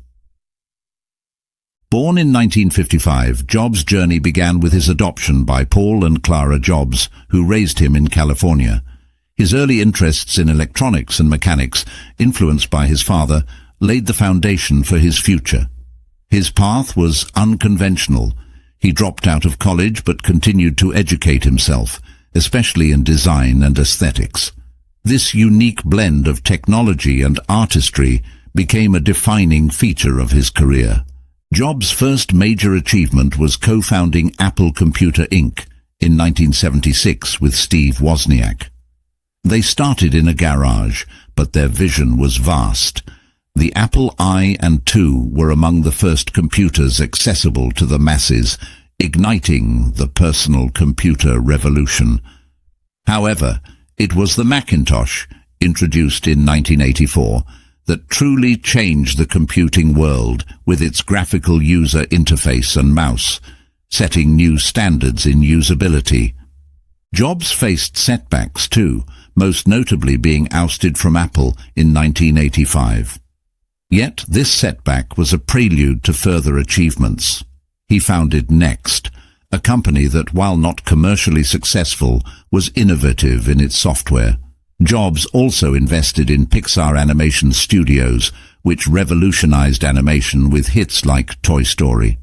Born in 1955, Jobs' journey began with his adoption by Paul and Clara Jobs, who raised him in California. His early interests in electronics and mechanics, influenced by his father, laid the foundation for his future. His path was unconventional. He dropped out of college but continued to educate himself, especially in design and aesthetics. This unique blend of technology and artistry became a defining feature of his career. Jobs' first major achievement was co-founding Apple Computer Inc. in 1976 with Steve Wozniak. They started in a garage, but their vision was vast. The Apple I and II were among the first computers accessible to the masses, igniting the personal computer revolution. However, it was the Macintosh, introduced in 1984, that truly changed the computing world with its graphical user interface and mouse, setting new standards in usability. Jobs faced setbacks too, most notably being ousted from Apple in 1985. Yet this setback was a prelude to further achievements. He founded Next, a company that, while not commercially successful, was innovative in its software. Jobs also invested in Pixar Animation Studios, which revolutionized animation with hits like Toy Story.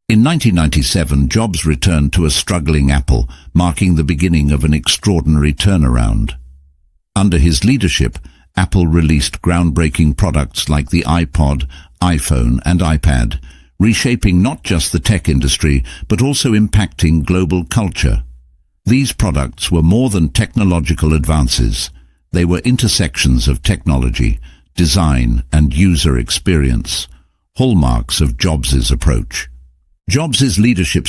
In 1997, Jobs returned to a struggling Apple, marking the beginning of an extraordinary turnaround. Under his leadership, Apple released groundbreaking products like the iPod, iPhone, and iPad, reshaping not just the tech industry, but also impacting global culture. These products were more than technological advances. They were intersections of technology, design, and user experience, hallmarks of Jobs' approach. Jobs' leadership